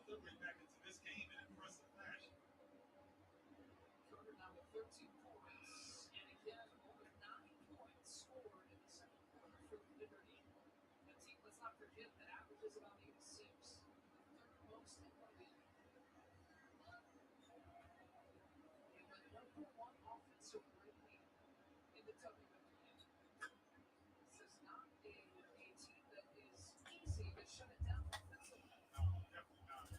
Liberty back into this game in impressive fashion. Carter now with 13 points, and again, over 9 points scored in the second quarter for Liberty. A team, let's not forget, that averages about 86, the third most in the league. And the number one offensive rating in the WNBA. This is not a team that is easy to shut it down offensively. No, definitely not.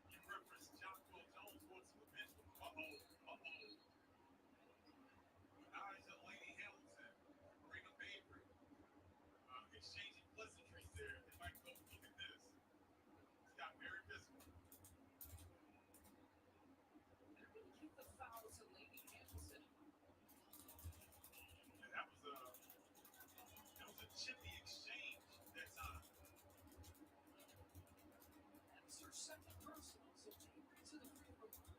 You referenced Jonquil Jones going to the bench. Elijah Laney Hamilton, Breanna exchanging pleasantries there. They might go, look at this. It's got very visible. They're going to keep the foul to Laney Hamilton. And that was a chippy exchange that time. That's her second personal, so take her to the free throw line.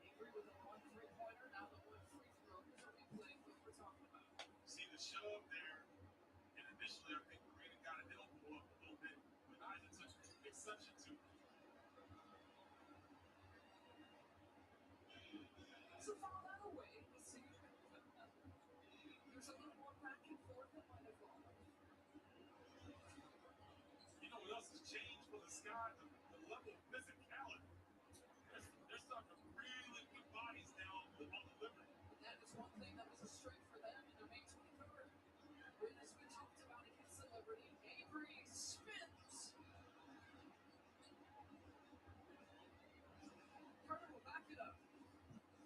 Avery with a 1 3-pointer, now the 1 free throw. Here's a replay of what we're talking about. See the shove there, and initially I think Breanna got an elbow up a little bit, but Nigel took exception to it. So foul that away. Let's see. There's a little more back and forth that might have gone. You know what else has changed for the Sky? The level of physicality. They're starting to really put bodies down on the Liberty. And that is one thing that was a strength for them in their May 23rd. But as we talked about against the Liberty, Avery spins. Carter will back it up.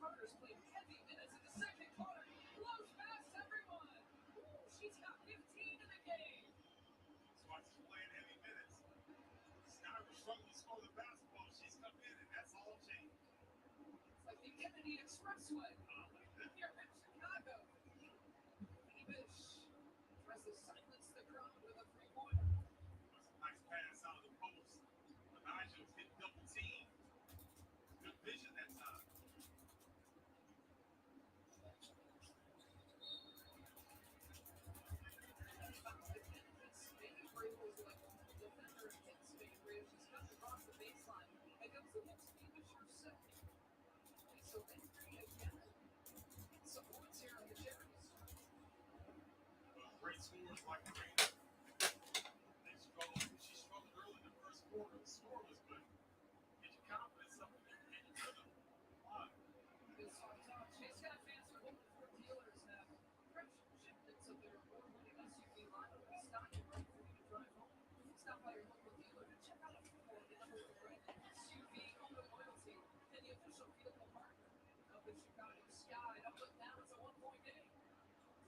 Carter's played heavy minutes in the second quarter. Blows past everyone. Ooh, she's got 15 in the game. That's why she's playing heavy minutes. Sky was struggling to score the basketball. She's come in, and that's all changed. It's like the Chennedy Expressway. Here in Chicago. Ebish tries to silence the crowd with a 3-pointer. That's a nice pass out of the post. Nigel was getting double teamed. Good vision that time. Avery was like a defender against Avery. She's cut across the baseline. It goes against Ebish herself. So Avery again. Some points here on the Cherries. Great scores like Breanna. She struggled early in the first quarter. The score was good. Get your confidence up and your rhythm. This on top. She's got fans who are hoping for dealers now. Pressure shifted to their award-winning SUV lineup. Stop your right for you to drive home. Stop by your local dealer to check out a Ford, the number one brand SUV owner loyalty, and the official vehicle partner of the Chicago Sky. Up and now it's a 1-point game.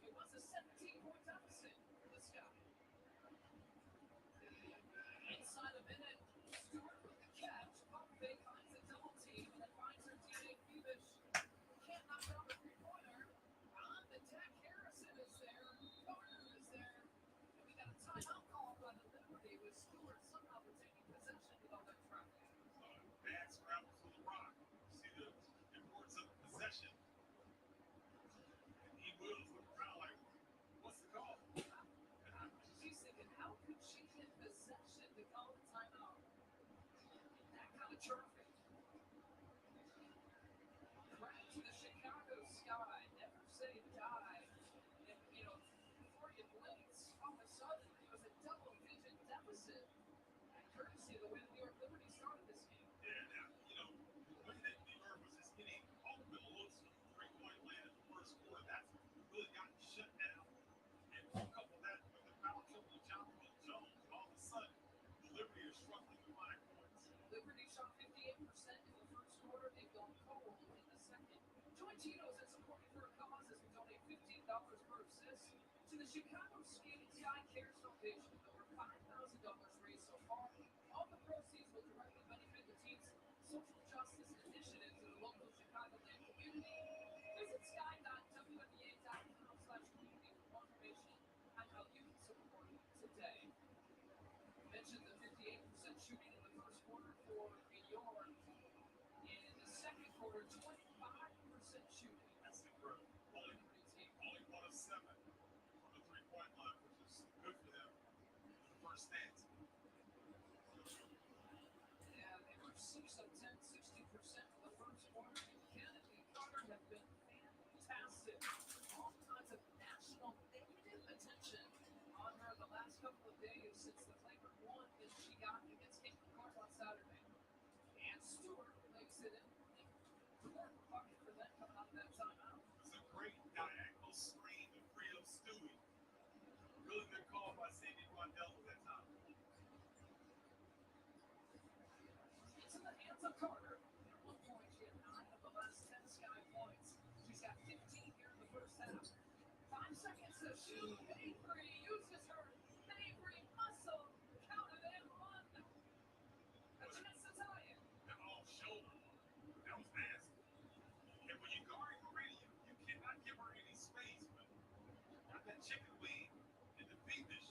It was a 17-point deficit for the Sky. Inside a minute, Stewart with the catch. Pump fake finds a double team and then finds her teammate Ebish. Can't knock down the 3-pointer. On the deck, Harrison is there. Carter is there. And we got a timeout call by the Liberty with Stewart somehow retaining possession with all that traffic. Bad scramble to the rock. See the importance of possession. And he will look around like, what's the call? She's thinking, how could she get possession to call the timeout? That kind of traffic. Right to the Chicago Sky. Never say die. And, before you blinked, all of a sudden, it was a double-digit deficit. Courtesy of the way the New York Liberty started this game. Yeah, now, the way that New York was just getting all the middle looks from 3-point land in the first quarter, that's really gotten shut down. And we'll couple that with the foul trouble of Jonquil Jones, and all of a sudden, the Liberty are struggling to find points. Liberty shot 58% in the first quarter. They've gone cold in the second. Join Tito's and support me for a cause as we donate $15 per assist to the Chicago Skating Sky Cares Foundation. Over $5,000 raised so far. All the proceeds will directly benefit the team's social justice initiatives in the local Chicagoland community. Visit sky.wnba.com/community for more information on how you can support today. Mentioned the 58% shooting in the first quarter for New York. In the second quarter, 25% shooting. That's incredible. Only 1 of 7 from the 3-point line, which is good for them. first stance. Yeah, they were 6 of 10, 60% for the first quarter. Chennedy Carter have been fantastic. All kinds of national negative attention on her the last couple of days since the Flamers won in Chicago against Angel Reese on Saturday. And Stewart makes it in. Important bucket for them coming out of that timeout. It's a great diagonal screen to free up Stewie. Really good call by Sandy Rondell at that time. Into the hands of Carter. At one point, she had 9 of the last 10 Sky points. She's got 15 here in the first half. 5 seconds to shoot. Avery uses her Avery muscle. Counted and one. A chance to tie it. That off shoulder. That was nasty. And when you're guarding Breanna, you cannot give her any space. But got that chicken wing in the deep dish.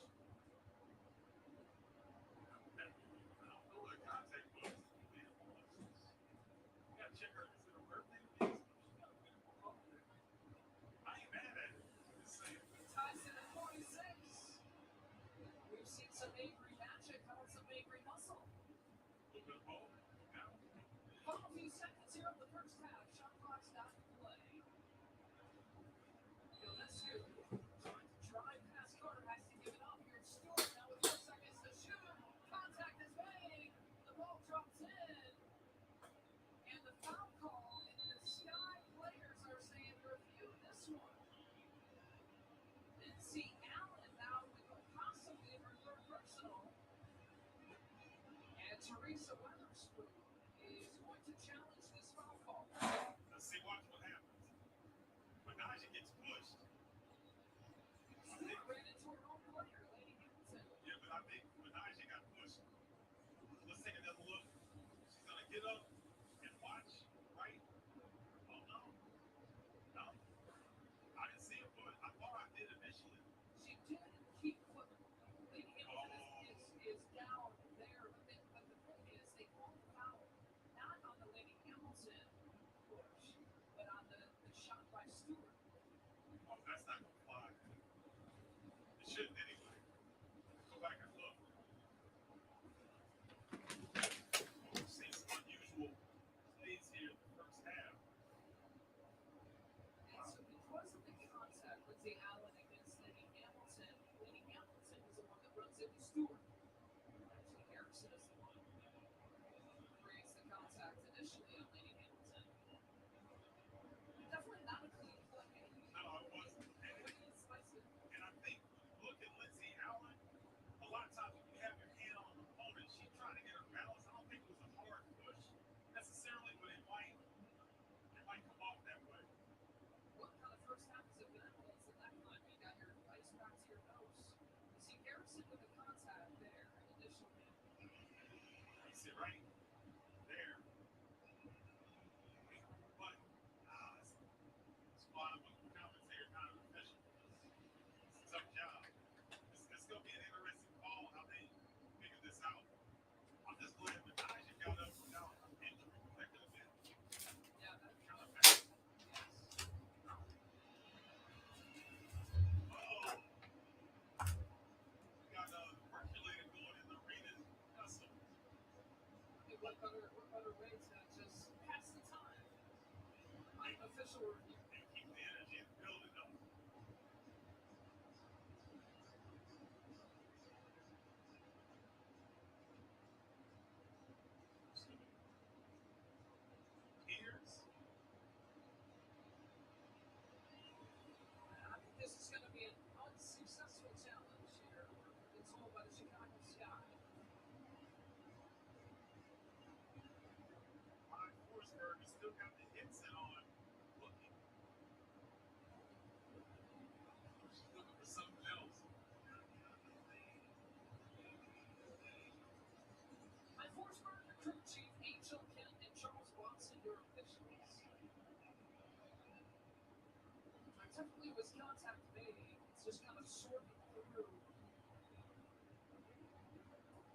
I don't know what the contact was. You got to check her. Is it her birthday? I ain't mad at it. I'm just saying. Ties it at 46. We've seen some Avery magic. How about some Avery muscle? A little bit of both. Now, Final few seconds here of the first half. Shot clock's not in play. Gillespie trying to drive past Carter, has to give it up. Here's Stewart now with 4 seconds to shoot. Contact is made. The ball drops in. And the foul call, and the Sky players are saying review this one. Lindsay Allen now with possibly her third personal. And Teresa Weatherspoon is going to challenge this foul call. let's see watch what happens. When Naja gets pushed. Stewart ran into her own player, Lady Hamilton. Yeah, but I think when Naja got pushed, let's take another look. She's going to get up and watch, right? Oh, no. No. I didn't see it, but I thought I did initially. She did keep putting Lady Hamilton is down there, but the thing is they called the foul not on the Lady Hamilton push, but on the shot by Stewart. Oh, that's not going to fly. It shouldn't anyway. Go back and look. We've seen some unusual plays here in the first half. And so because of the contact, Lindsay Allen against Lady Hamilton is the one that runs into Stewart. Actually, Harrison is the one who creates the contact initially on Lady Hamilton. Definitely not a clean play. No, it wasn't. And I think, look at Lindsay Allen. A lot of times when you have your hand on an opponent, she's trying to get her balance. I don't think it was a hard push necessarily, but it might come off that way. What kind of first half has it been? Well, it's in that time. You got your ice back to your nose. You see Harrison with the contact there initially. You see right there. But it's a lot of what the commentator kind of official. It's a tough job. It's going to be an interesting call how they figure this out. I'm just glad that Naja got up without injury. That could have been Yeah, that kind of bad. yes. Uh-oh. We got percolator going in the arena. Hey, what better way to just pass the time? Unofficial review. And keep the energy in the building up. Here's I think this is going to be an unsuccessful challenge here. It's told by the Chicago Sky. Mike Forsberg has still got the headset on. Looking. She's looking for something else. My Forsberg, crew chief Angel Kent, and Charles Watson, your officials. Technically, was contact made. It's just kind of sorting through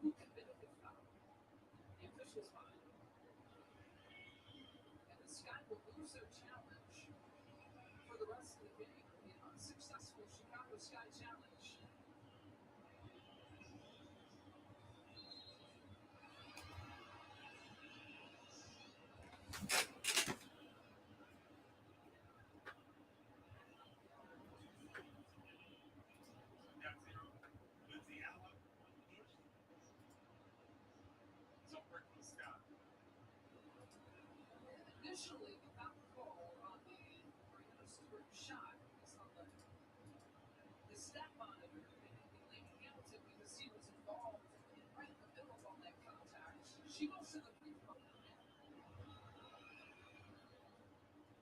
who committed the foul. The officials find. And the Sky will lose their challenge for the rest of the game. The unsuccessful Chicago Sky challenge. Additionally, the foul call on the Breanna Stewart shot is on the stat monitor, and Lady Hamilton, because he was involved right in the middle of all that contact. She goes to the free throw line.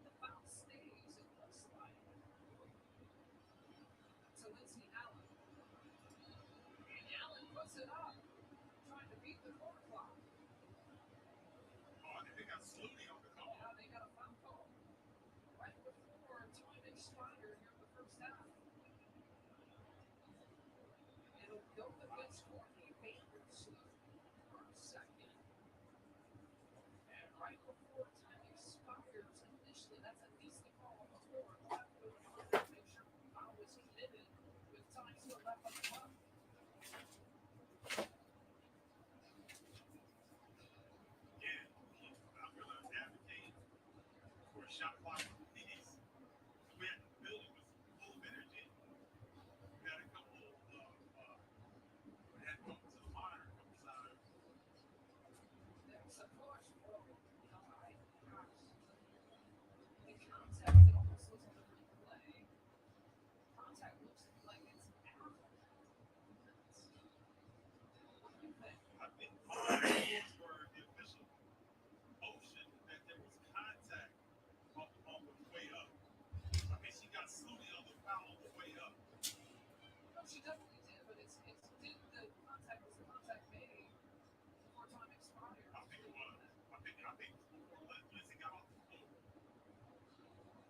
The foul stays, it looks like, to Lindsay Allen. And Allen puts it up, trying to beat the court clock. Oh, I think they got Sluty on the call. Yeah, they got a foul call right before time expired here in the first half. It'll go against Courtney Vandersloot for a second. And right before time expires, initially, that's at least the call on the floor. Make sure the foul was committed with time still left on the clock. Yeah, I'm going to advocate for a shot clock release. We had the building was full of energy. We had a couple of had to go to the monitor a couple times. There's a push. Oh, my gosh. The contact, it almost looks on the replay. Contact looks like it's out. What do you think? I think all the rules were the official motion that there was contact on the way up. I mean, she got Sluty on the foul on the way up. No, she definitely did, but it's did the contact was the contact made before time expired? I think it was. I think before Lindsay got off the floor.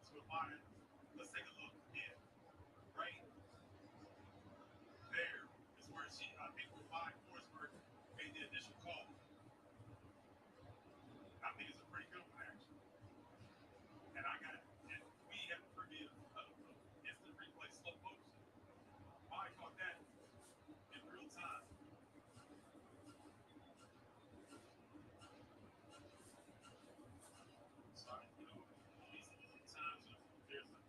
So mine, let's take a look again. Right there is where she, I think, where Mike Forsberg made the initial call. I think it's a pretty good one, actually. And we have to forgive instant replay slow motion. I caught that in real time. So, these times there's the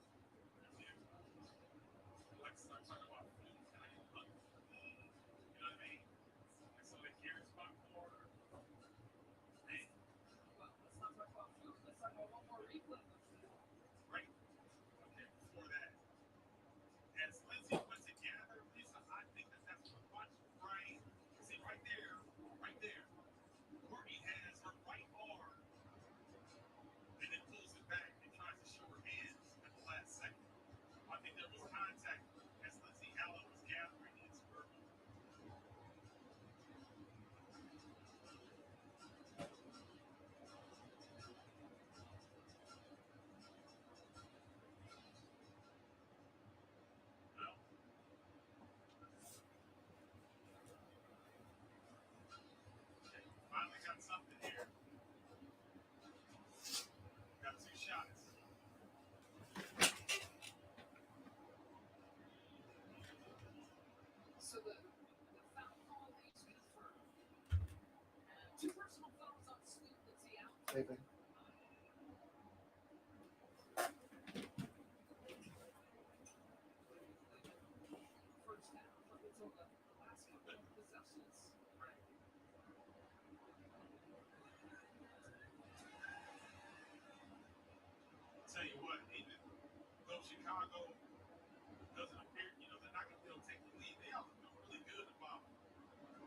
like start talking about food, can I get hungry? You know what I mean? And so they carry spot for man, Well, let's not talk about food. Let's talk about one more replay. right? Okay, before that. As Lindsay put together, Lisa, I think that's what watch right. See right there. Courtney has her right arm and then pulls it back and tries to show her hands at the last second. I think there was contact as Lindsay Allen was gathering into her. Well, okay, finally got something here. Got two shots. So the foul call is confirmed. And two personal fouls on Sweet Lindsay Allen. Anything? First half up until the last couple of possessions. Right. Tell you what, even though Chicago doesn't appear, they're not going to be able to take the lead, they all feel really good about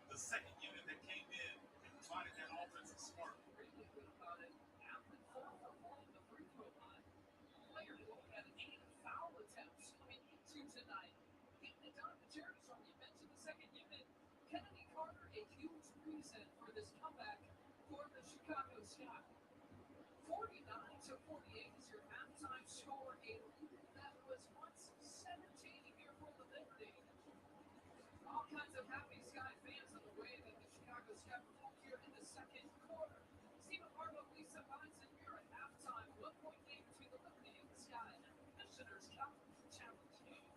the second unit that came in and provided that offensive spark. Really good about it. Allen 4 for 4 on the free throw line. Player who had 8 foul attempts coming into tonight. Getting it done. The Cherries from you mentioned the second unit. Chennedy Carter, a huge reason for this comeback for the Chicago Sky. 49-48 is your halftime score. A lead that was once 17 here for the Liberty. All kinds of happy Sky fans on the way that the Chicago Sky performed here in the second quarter. Stephen Harlow, Lisa Bonson here at halftime. 1-point game between the Liberty and the Sky. Commissioner's Cup Challenge game.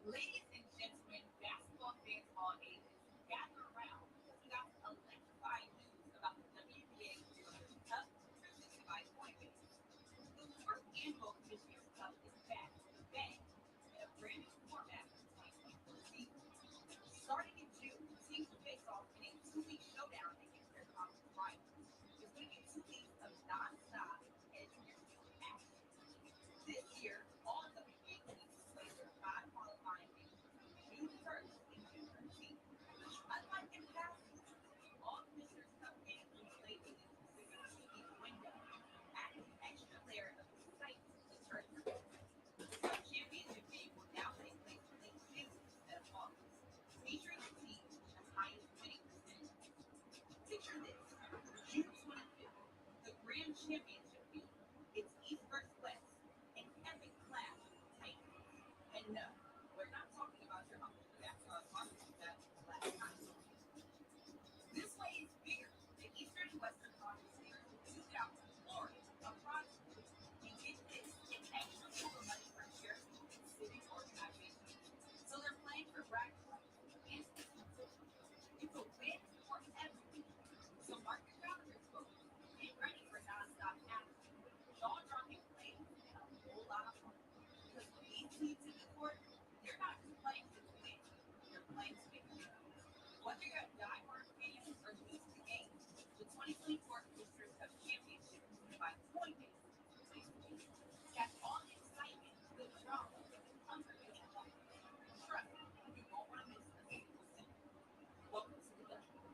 Ladies and gentlemen, basketball fans of all ages, gather around because we got some electrifying news about the WNBA during playing space. Whether you're a diehard fan or just to game, the 2024 Boosters Cup Championship provides point-based participation. Catch all the excitement, the drama, and unforgettable moments. Trust me, you won't want to miss a single second. Welcome to the Dutch Bowl.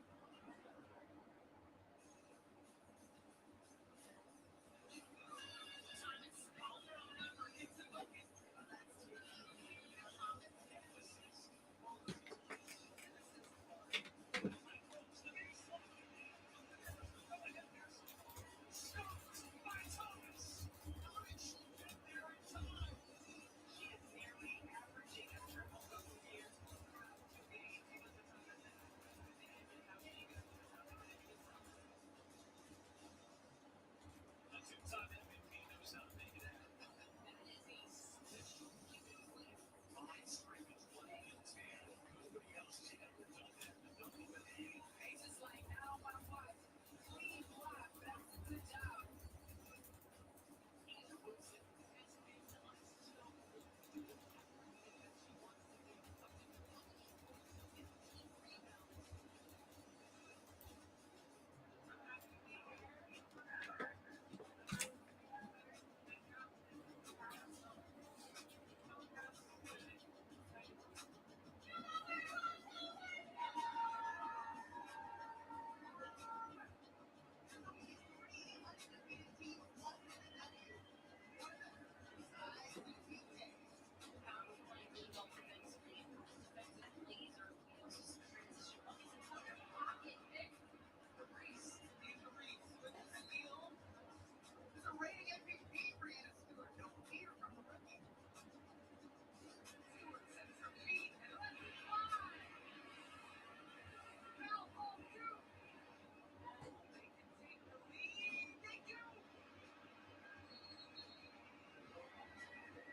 Angel Reese with the steal. There's a rating MVP, Breanna Stewart. Don't hear from the rookie. Stewart sets her feet and lets it fly. Foul ball two. They can take the lead. They do.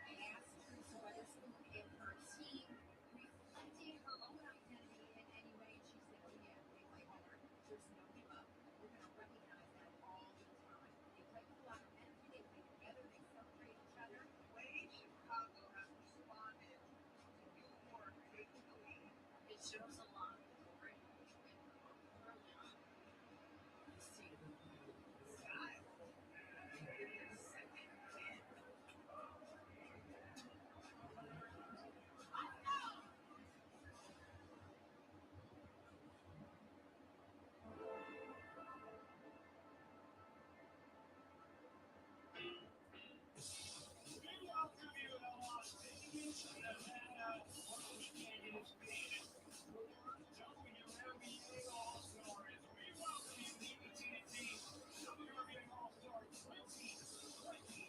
I asked Teresa Weatherspoon if her team reflected her own identity in any way, and she said, oh yeah, they play hard. There's no give up. We're going to recognize that all the time. They play with a lot of energy. They play together. They celebrate each other. The way Chicago has responded to New York taking the lead, it shows a lot. Right? Early on. You see style in their second win. Meanwhile, tribute in Las Vegas, and then one weekend in Spain. WNBA All-Stars. We welcome you to the TNT WNBA All-Star 2023.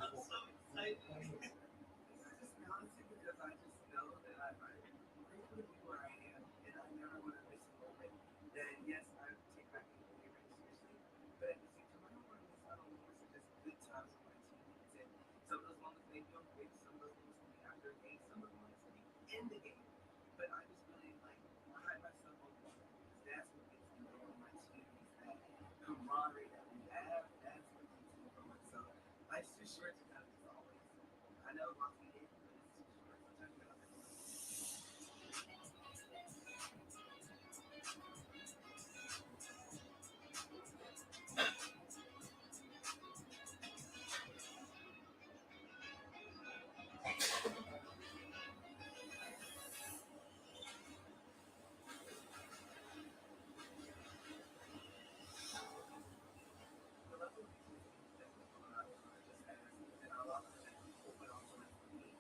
I'm so excited. This is just balancing because I just know that I'm grateful to be where I am and I never want to miss a moment. Then yes, I take my people very seriously, but at the same time, I don't want to miss out on moments of just good times with my teammates. And some of those moments may be on the pitch, some of those moments may be after a game, some of those moments may be in the game. But I just really like pride myself on that because that's what gets me going. My teammates, that camaraderie that we have, that's what keeps me going. So life's too short to kind of just always. I know lots of it, but it's too short. Sometimes you gotta live the level of people that we're going out just as, and a lot of that people, but also like for me,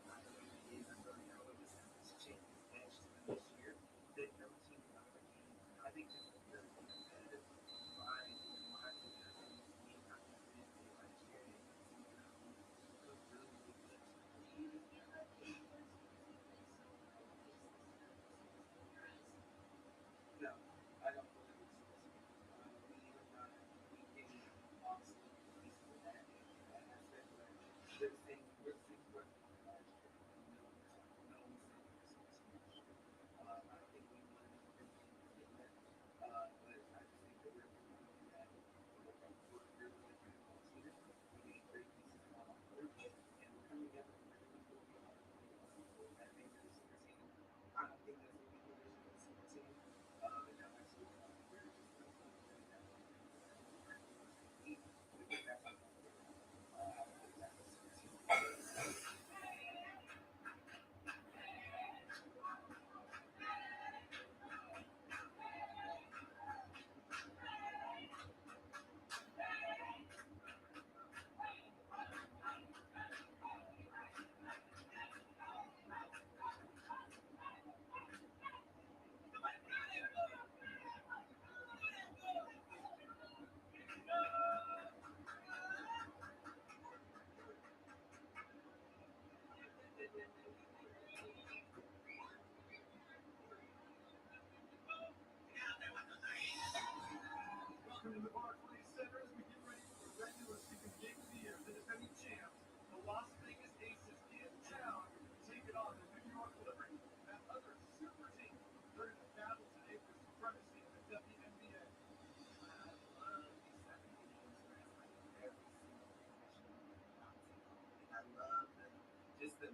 the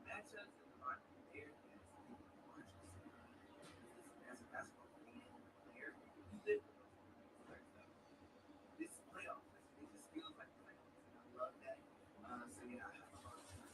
matchups and the market there is gorgeous. As a basketball fan, player, you live for those moments. So this playoffs, it just feels like playoffs, and I love that. So yeah, I have a lot of fun.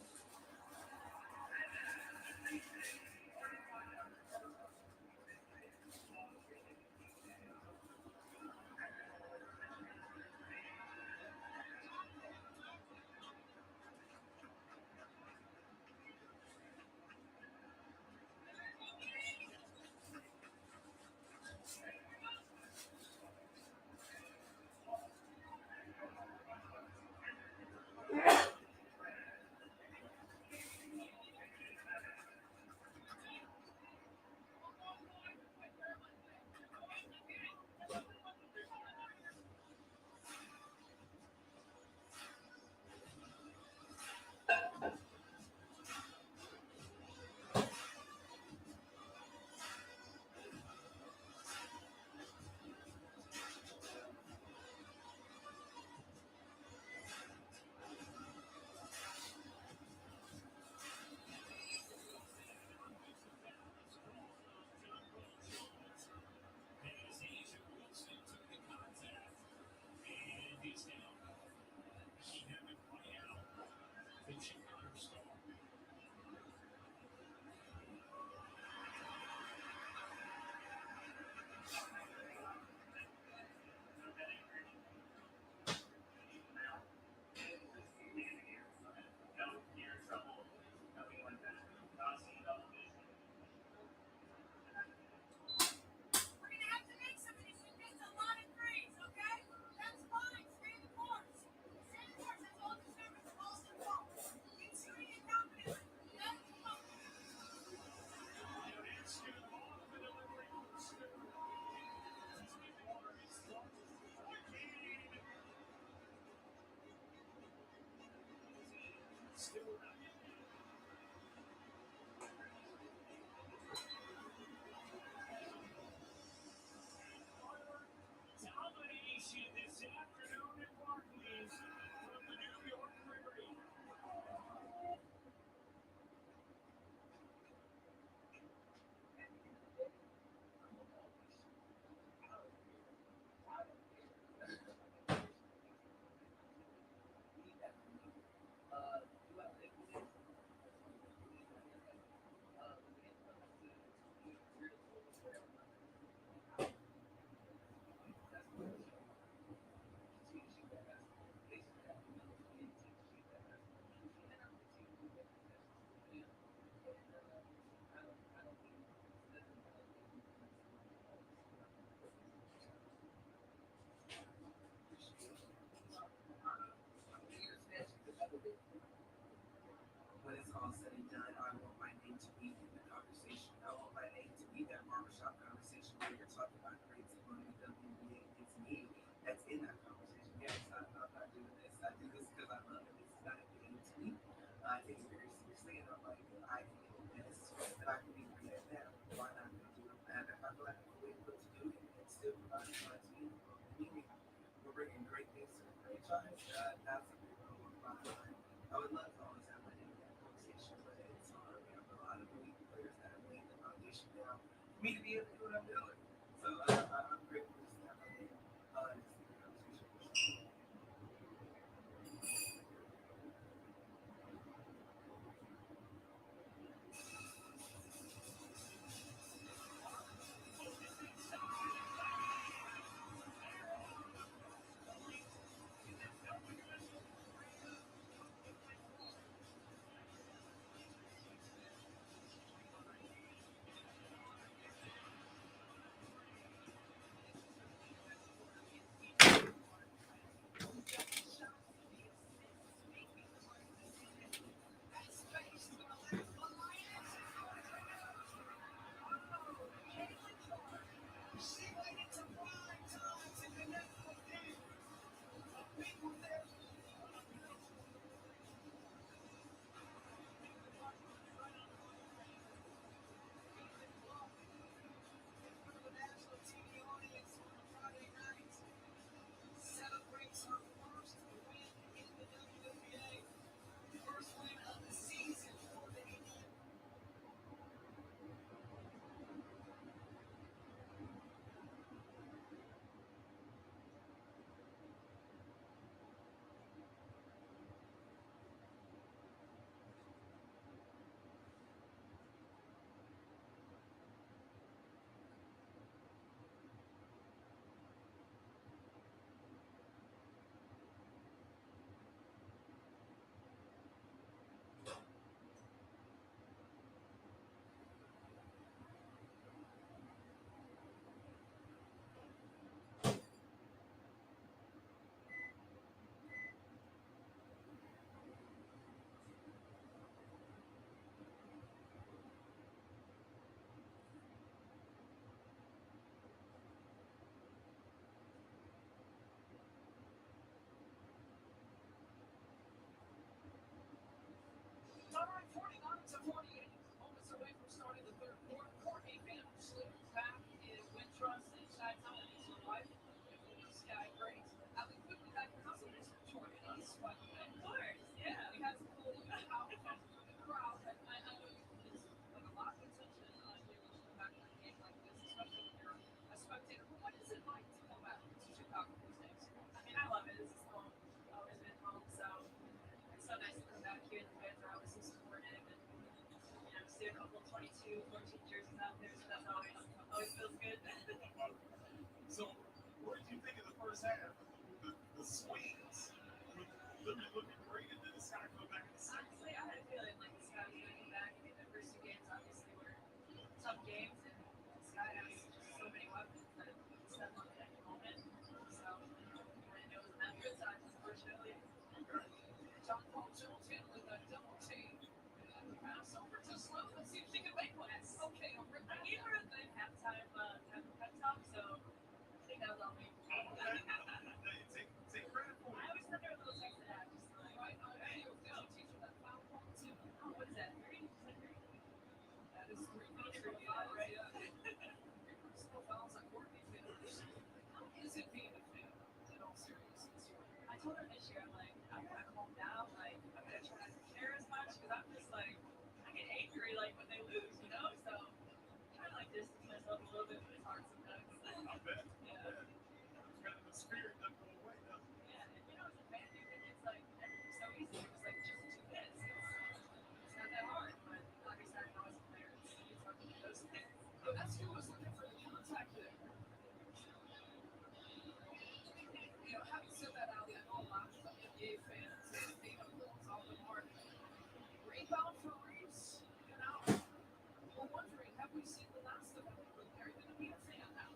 As Angel Reese took the contact, and he's down. She had been right out. Finishing Carter star. We're gonna have to make some of these. You missed a lot of threes, okay? That's fine. Stay the course. Stay the course. That's all the service. The ball's in the ball. Keep shooting it confidently. That's the ball. Stewart. Domination this afternoon at Barclays from the New York Liberty. When it's all said and done, I want my name to be in the conversation. I want my name to be that barbershop conversation where you're talking about great team on the WNBA. It's me that's in that conversation. Yes, I'm not doing this. I do this because I love it. This is not a game to me. I take it very seriously, and I'm like, I feel this, that I can be great at that. Why not do it? And if I feel like I'm really able to do it and still provide for my team, we're bringing great things to the franchise. That's a big role of mine. I would love to always have my name in that conversation, but it's hard. We have a lot of elite players that have laid the foundation down for me to be able to do what I'm doing. So I'm grateful to have my name in this conversation for sure. Reese, by the way. Of course, yeah. We had some cool comments from the crowd, but I know it's like a lot of attention on you when you come back from a game like this, especially when you're a spectator. But what is it like to come back to Chicago these days? I mean, I love it. This is home. Always been home, so it's so nice to come back here. The fans are always so supportive, and see a couple 22, 14 jerseys out there, so that's always feels good. So, what did you think of the first half? The swings with literally looking great, and then the Sky come back in the second. Honestly, I had a feeling like the Sky was going to come back. I mean, the first two games obviously were tough games, and the Sky has just so many weapons that step up at any moment. So, and it was not good times, unfortunately. John Paul Jones handling that double team. Pass over to Slow. Let's see if she can make one. It's okay. I gave her a good halftime pep talk, so I think that was all me. Take credit for I it. always send her a little text to that, just like, right, hey, you go. Teach her that foul ball too. Oh, what is that? 30? That is 3 minutes from 5, right? Still fouls on Courtney Taylor. How is it being a fan in all seriousness? I told her this year, I'm like, I'm gonna calm down. Like, I'm gonna try not to care as much because I'm just like, I get angry like when they lose, you know? So I'm trying to like distance myself a little bit, but it's hard sometimes. I bet. Yeah. It's kind of the spirit doesn't go away, does it? Yeah, and as a fan, you think it's like everything's so easy. It's like just 2 minutes. It's not that hard, but obviously I know as a player, it's hard to do those things. So that's who was looking for the contact there. Having said that, Ali, I know a lot of NBA fans think of goals off the mark. Rebound for Reese, we're wondering, have we seen the last of him? Are you going to be a fan now?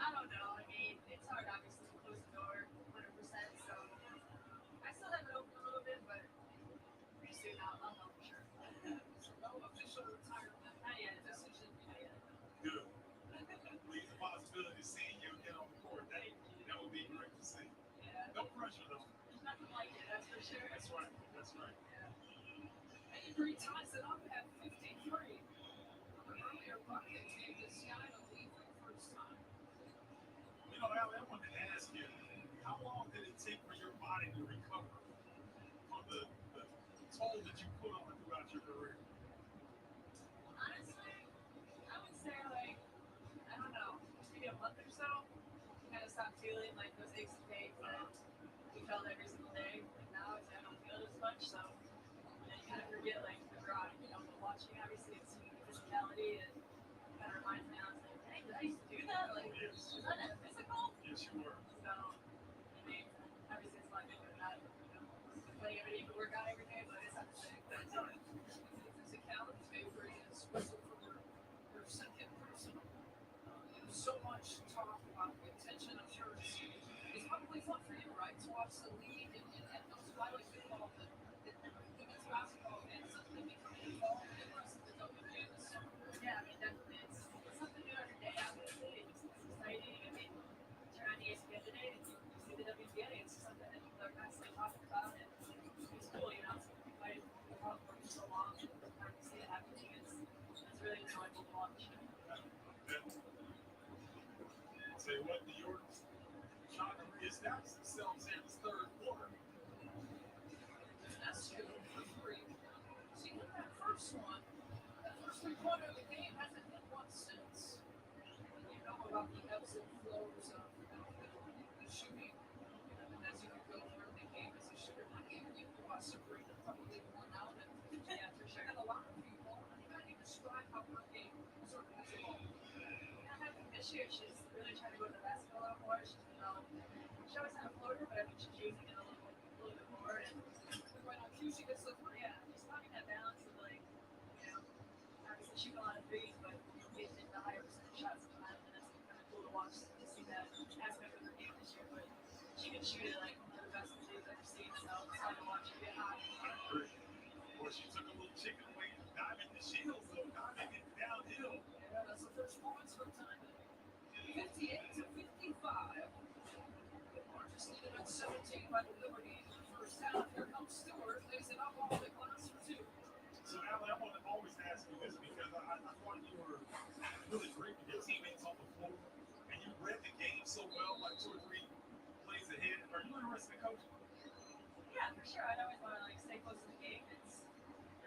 I don't know. I mean, it's hard, obviously, to close the door 100%. So I still have it open a little bit, but pretty soon I'll know for sure. So no official retirement. Not yet. Decision. Not yet. Good. Leave the possibility of seeing you again on the court. That would be great to see. Yeah. No pressure, though. There's nothing like it, that's for sure. That's right. That's right. Yeah. Avery ties it up at 53. Earlier bucket gave the Sky the lead for the first time. Allie, I wanted to ask you, how long did it take for your body to recover from the toll that you put on it throughout your career? Honestly, I would say like, I don't know, maybe a month or so. Kind of stopped feeling like those aches and pains that we felt every single day. Like now, I don't feel it as much, so you kind of forget like the grind, but watching obviously it's physicality and kind of reminds me, I was like, dang, did I used to do that? Like, was that physical? Yes, you were. So, I mean, obviously it's a lot different than that. Playing every day to work out every day, but it's not the same. But physicality favor is whistle for their second person. So much talk about the attention of shirts. It's probably fun for you, right, to watch the league and those violent football, the women's basketball, and something becoming involved in the rest of the WNBA this summer. Yeah, I mean, definitely. It's something new every day, obviously. It's exciting. I mean, turn on ESPN today and you see the WNBA. It's something that people are constantly talking about, and it's cool, So I worked for so long, and to see it happening is really enjoyable to watch. Say what, New York trying to reestablish themselves here in this third quarter. That's two for 3. See, with that first one, that first 3-pointer of the game hasn't hit one since. You know about the ebbs and flows of the shooting. And as you can go through the game as a shooter, not even you can watch Breanna probably more now than yeah, for sure. And a lot of people, how do you describe how her game sort of has evolved? I think this year she's really trying to go to the basket a lot more. She always had a floater, but I think she's using it a little bit more. And when on cue, she gets the three. Yeah, she's finding that balance of obviously shooting a lot of threes, but getting into higher percentage shots sometimes. And that's kind of cool to watch to see that aspect of her game this year. But she can shoot it like one of the best things I've ever seen. So it's fun to watch her get hot. Boy, she took a little chicken wing, diving the shields, though, diving it downhill. Yeah, that's the first points for the time. 58-55. Largest lead at 17 by the Liberty in the first half. Here comes Stewart, lays it up off the glass for 2. So, Allie, I want to always ask you this because I thought you were really great with your teammates on the floor, and you read the game so well, like 2 or 3 plays ahead. Are you interested in coaching? for sure. I always want to like stay close to the game.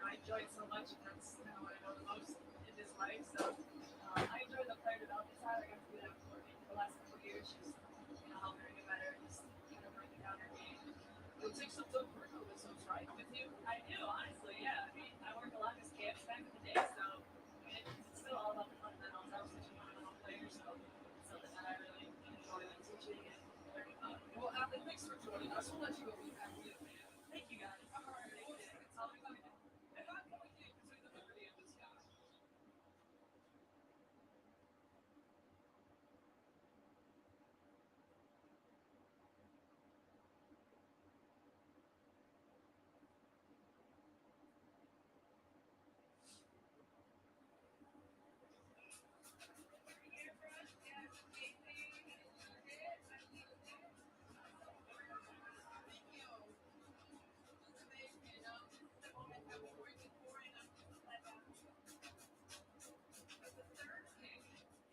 I enjoy it so much, and that's kind of what I know the most in this life. So I enjoy the player development side. I got to do that for the last couple of years, just helping her get better, just kind of breaking down her game. It takes some tough workouts, right? With you, I do honestly. Yeah, I mean, I work a lot in this camp back in the day, so it's still all about the fundamentals. I was such a fundamental player, so it's something that I really enjoy like teaching and learning about. Well, Allie, thanks for joining us. We'll let you go. We have you, man. Thank you guys. All right, Thank well, you. it's always good. And I point you to the liberty of the sky. With the third pick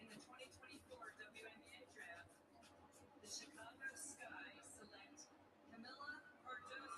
in the 2024 WNBA draft, the Chicago Sky select Camilla Cardoso.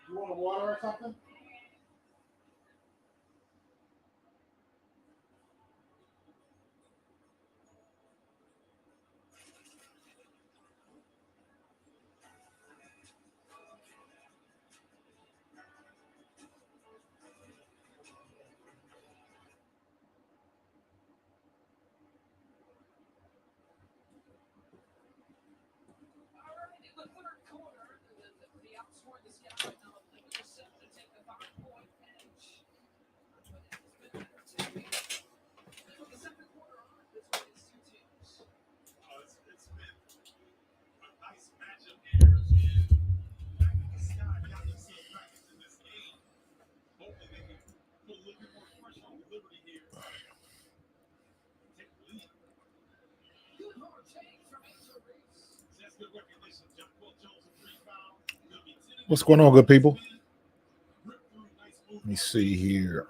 You want a water or something? All right, in the third quarter, the outscored the Sky. Now the Blue set to take the 5-point edge. But it has been entertaining. From the second quarter on, this one is two teams. It's been a nice matchup here. And the Sky got themselves back into this game. Hoping they can put a little bit more pressure on Liberty here. Take the lead. Good hard take from Angel Reese. That's good recognition. Will Jones with 3 fouls. What's going on, good people? Let me see here.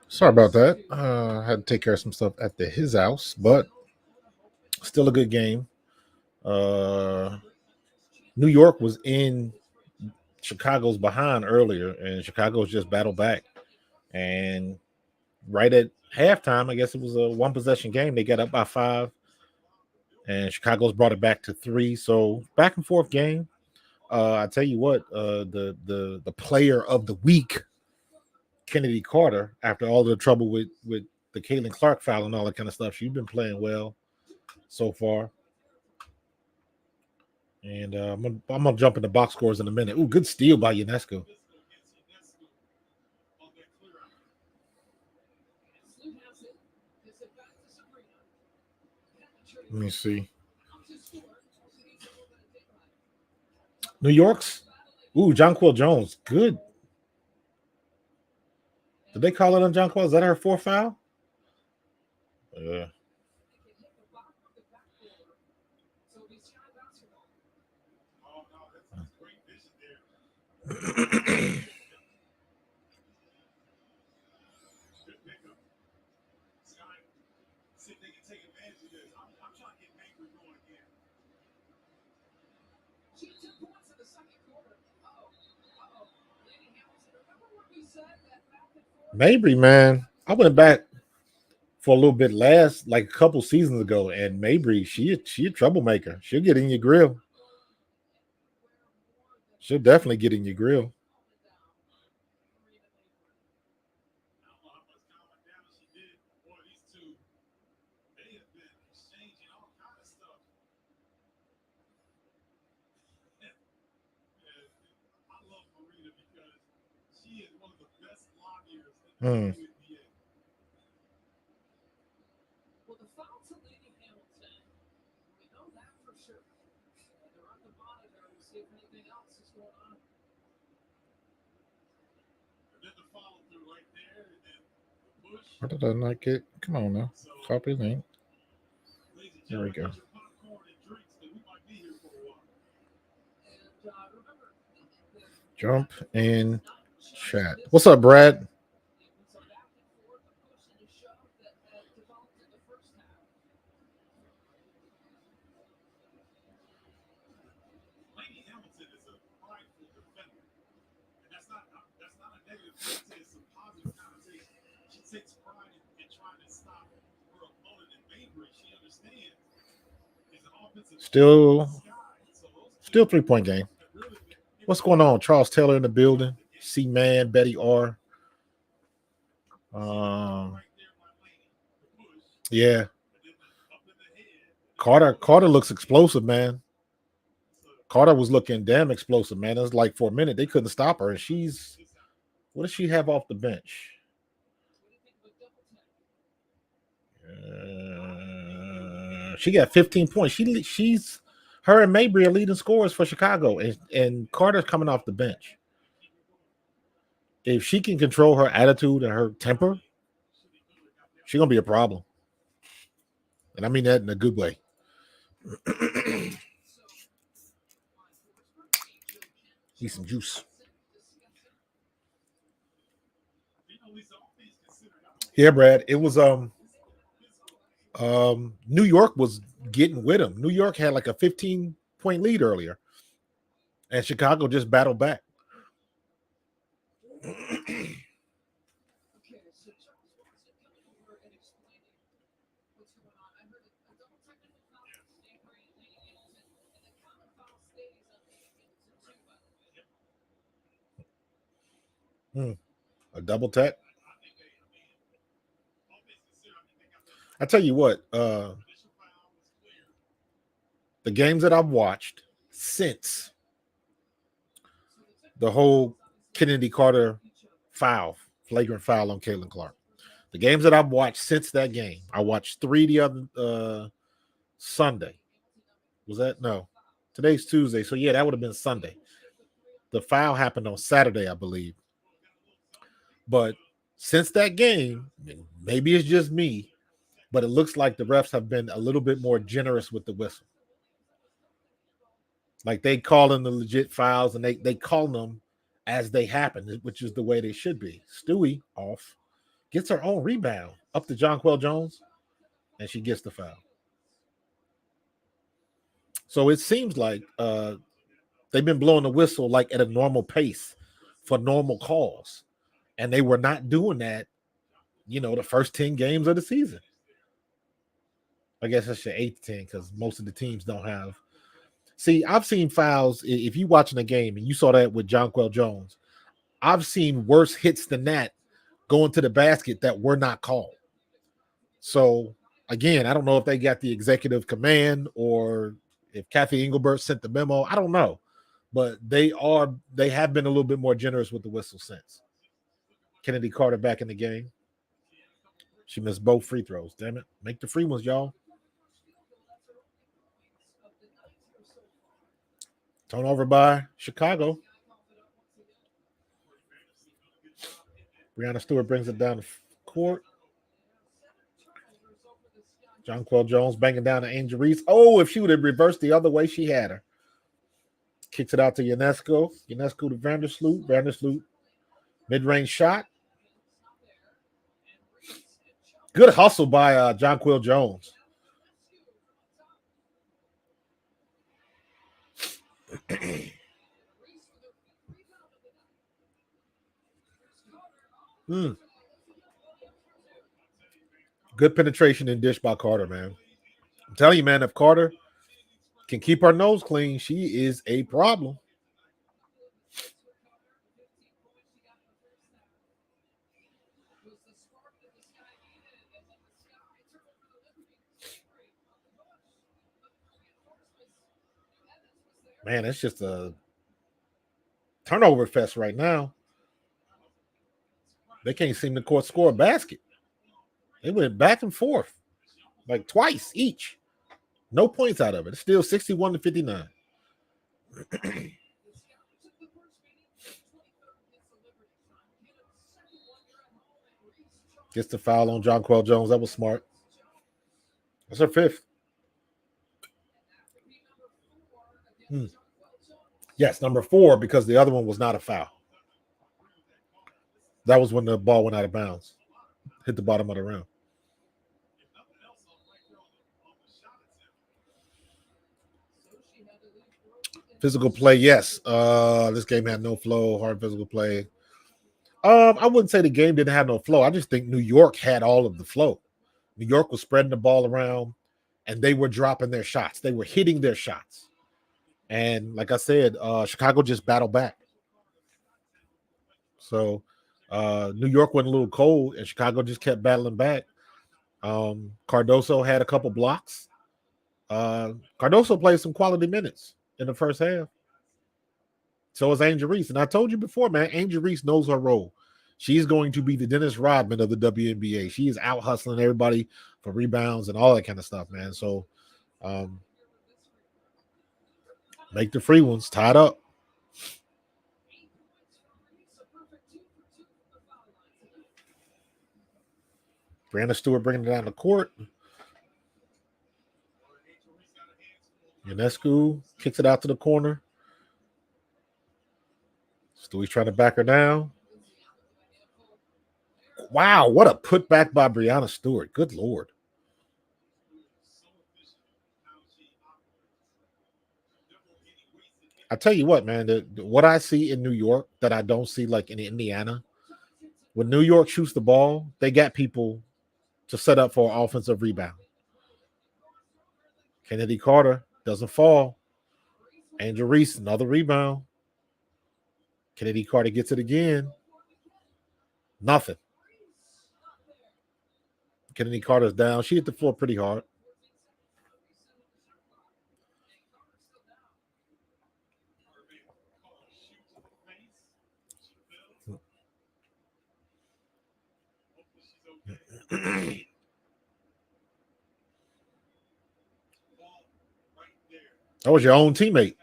Sorry about that. I had to take care of some stuff at his house, but still a good game. New York was in Chicago's behind earlier, and Chicago's just battled back. And right at halftime, I guess it was a one possession game. They got up by 5, and Chicago's brought it back to 3. So back and forth game. I tell you what, the player of the week, Chennedy Carter, after all the trouble with the Caitlin Clark foul and all that kind of stuff, she's been playing well so far. And I'm gonna jump into box scores in a minute. Ooh, good steal by UNESCO. Let me see. New York's. Ooh, Jonquil Jones. Good. Did they call it on Jonquil? Is that her 4th foul? Yeah. Mabry, man, I went back for a little bit like a couple seasons ago, and Mabry, she a troublemaker. She'll get in your grill. She'll definitely get in your grill. I don't know how much common damage she did. Boy, these two, they have been exchanging all kind of stuff. And I love Breanna because she is one of the best lobbyers in the Hmm. WNBA. Well, the foul to Lady Hamilton, we know that for sure. They're on the monitor to see if anything else is going on. And then the follow through right there, and then the push. Why did I not get? Come on now. So, Copy link. ladies and There we gentlemen, go. get your popcorn and drinks because we might be here for a while. And remember, Jump in chat. What's up, Brad? it was a back and forth, a push and a shove that had developed in the first half. Lady Hamilton is a prideful defender. And that's not a negative thing. It's a positive connotation. She takes pride in trying to stop her opponent. And Mabry, she understands, is an offensive Still sky. So those 3-point game. have really been What's going on? Charles Taylor in the building. C Man, Betty R. right there by Lady. The push, Yeah. and then the up in the head. Carter looks explosive, man. So Carter was looking damn explosive, man. It was like for a minute they couldn't stop her. And she's this out. what does she have off the bench? What do you think of a double tap? She got 15 points. She's her and Mabry are leading scorers for Chicago, and Carter's coming off the bench. If she can control her attitude and her temper, she's gonna be a problem. And I mean that in a good way. Need some juice. You know, Lisa, all things considered, I don't Yeah, Brad. It was New York was getting with them. New York had like a 15-point lead earlier, and Chicago just battled back. Okay, so Charles Watson coming over and explaining what's going on. I heard a double technical foul on Avery and Lady Hamilton, and the counter foul stays on Lady Hamilton too, by the way. A double tech. I think they, I mean, all things considered, I think they got the I tell you what, initial foul was clear. the games that I've watched since the whole Chennedy Carter flagrant foul on Caitlin Clark. The games that I've watched since that game, I watched 3 the other Sunday. Was that no? Today's Tuesday, so yeah, that would have been Sunday. The foul happened on Saturday, I believe. But since that game, maybe it's just me, but it looks like the refs have been a little bit more generous with the whistle. Like they call in the legit fouls and they call them as they happen, which is the way they should be. Stewie off, gets her own rebound up to Jonquel Jones, and she gets the foul. So it seems like they've been blowing the whistle like at a normal pace for normal calls. And they were not doing that, the first 10 games of the season. I guess that's your 8 to 10 because most of the teams don't have. See, I've seen fouls. If you watching a game and you saw that with Jonquel Jones, I've seen worse hits than that going to the basket that were not called. So again, I don't know if they got the executive command or if Kathy Engelbert sent the memo. I don't know, but they have been a little bit more generous with the whistle since. Chennedy Carter back in the game. She missed both free throws. Damn it. Make the free ones, y'all. Turnover by Chicago. Breanna Stewart brings it down the court. Jonquel Jones banging down to Angel Reese. Oh, if she would have reversed the other way, she had her. Kicks it out to Ionescu. Ionescu to Vandersloot. Vandersloot. Mid-range shot. Good hustle by Jonquel Jones. Good penetration and dish by Carter, man. I'm telling you, man, if Carter can keep her nose clean, she is a problem. was the spark that the sky needed, and then the sky turned over the Liberty. Straight on the push. But the reinforcements, New Evans was there. Man, it's just a turnover fest right now. They can't seem to score a basket. They went back and forth like twice each. No points out of it. It's still 61 to 59. The Scoundrels took the first meeting, 23rd against the Liberty. Hit a second one here at home, and Reese Gets the foul on Jonquel Jones. That was smart. That's her fifth. Yes, number 4, because the other one was not a foul. That was when the ball went out of bounds. Hit the bottom of the rim. Physical play, yes. This game had no flow, hard physical play. I wouldn't say the game didn't have no flow. I just think New York had all of the flow. New York was spreading the ball around, and they were dropping their shots. They were hitting their shots. And like I said, Chicago just battled back. So New York went a little cold, and Chicago just kept battling back. Cardoso had a couple blocks. Cardoso played some quality minutes in the first half. So is Angel Reese. And I told you before, man, Angel Reese knows her role. She's going to be the Dennis Rodman of the WNBA. She is out hustling everybody for rebounds and all that kind of stuff, man. So make the free ones, tied up. Breanna Stewart bringing it down the court. Ionescu kicks it out to the corner. Stewie's trying to back her down. Wow, what a putback by Breanna Stewart. Good Lord. I tell you what, man, what I see in New York that I don't see like in Indiana, when New York shoots the ball, they got people to set up for an offensive rebound. Chennedy Carter doesn't fall. Angel Reese, another rebound. Chennedy Carter gets it again. Nothing. Chennedy Carter's down. She hit the floor pretty hard. That was your own teammate.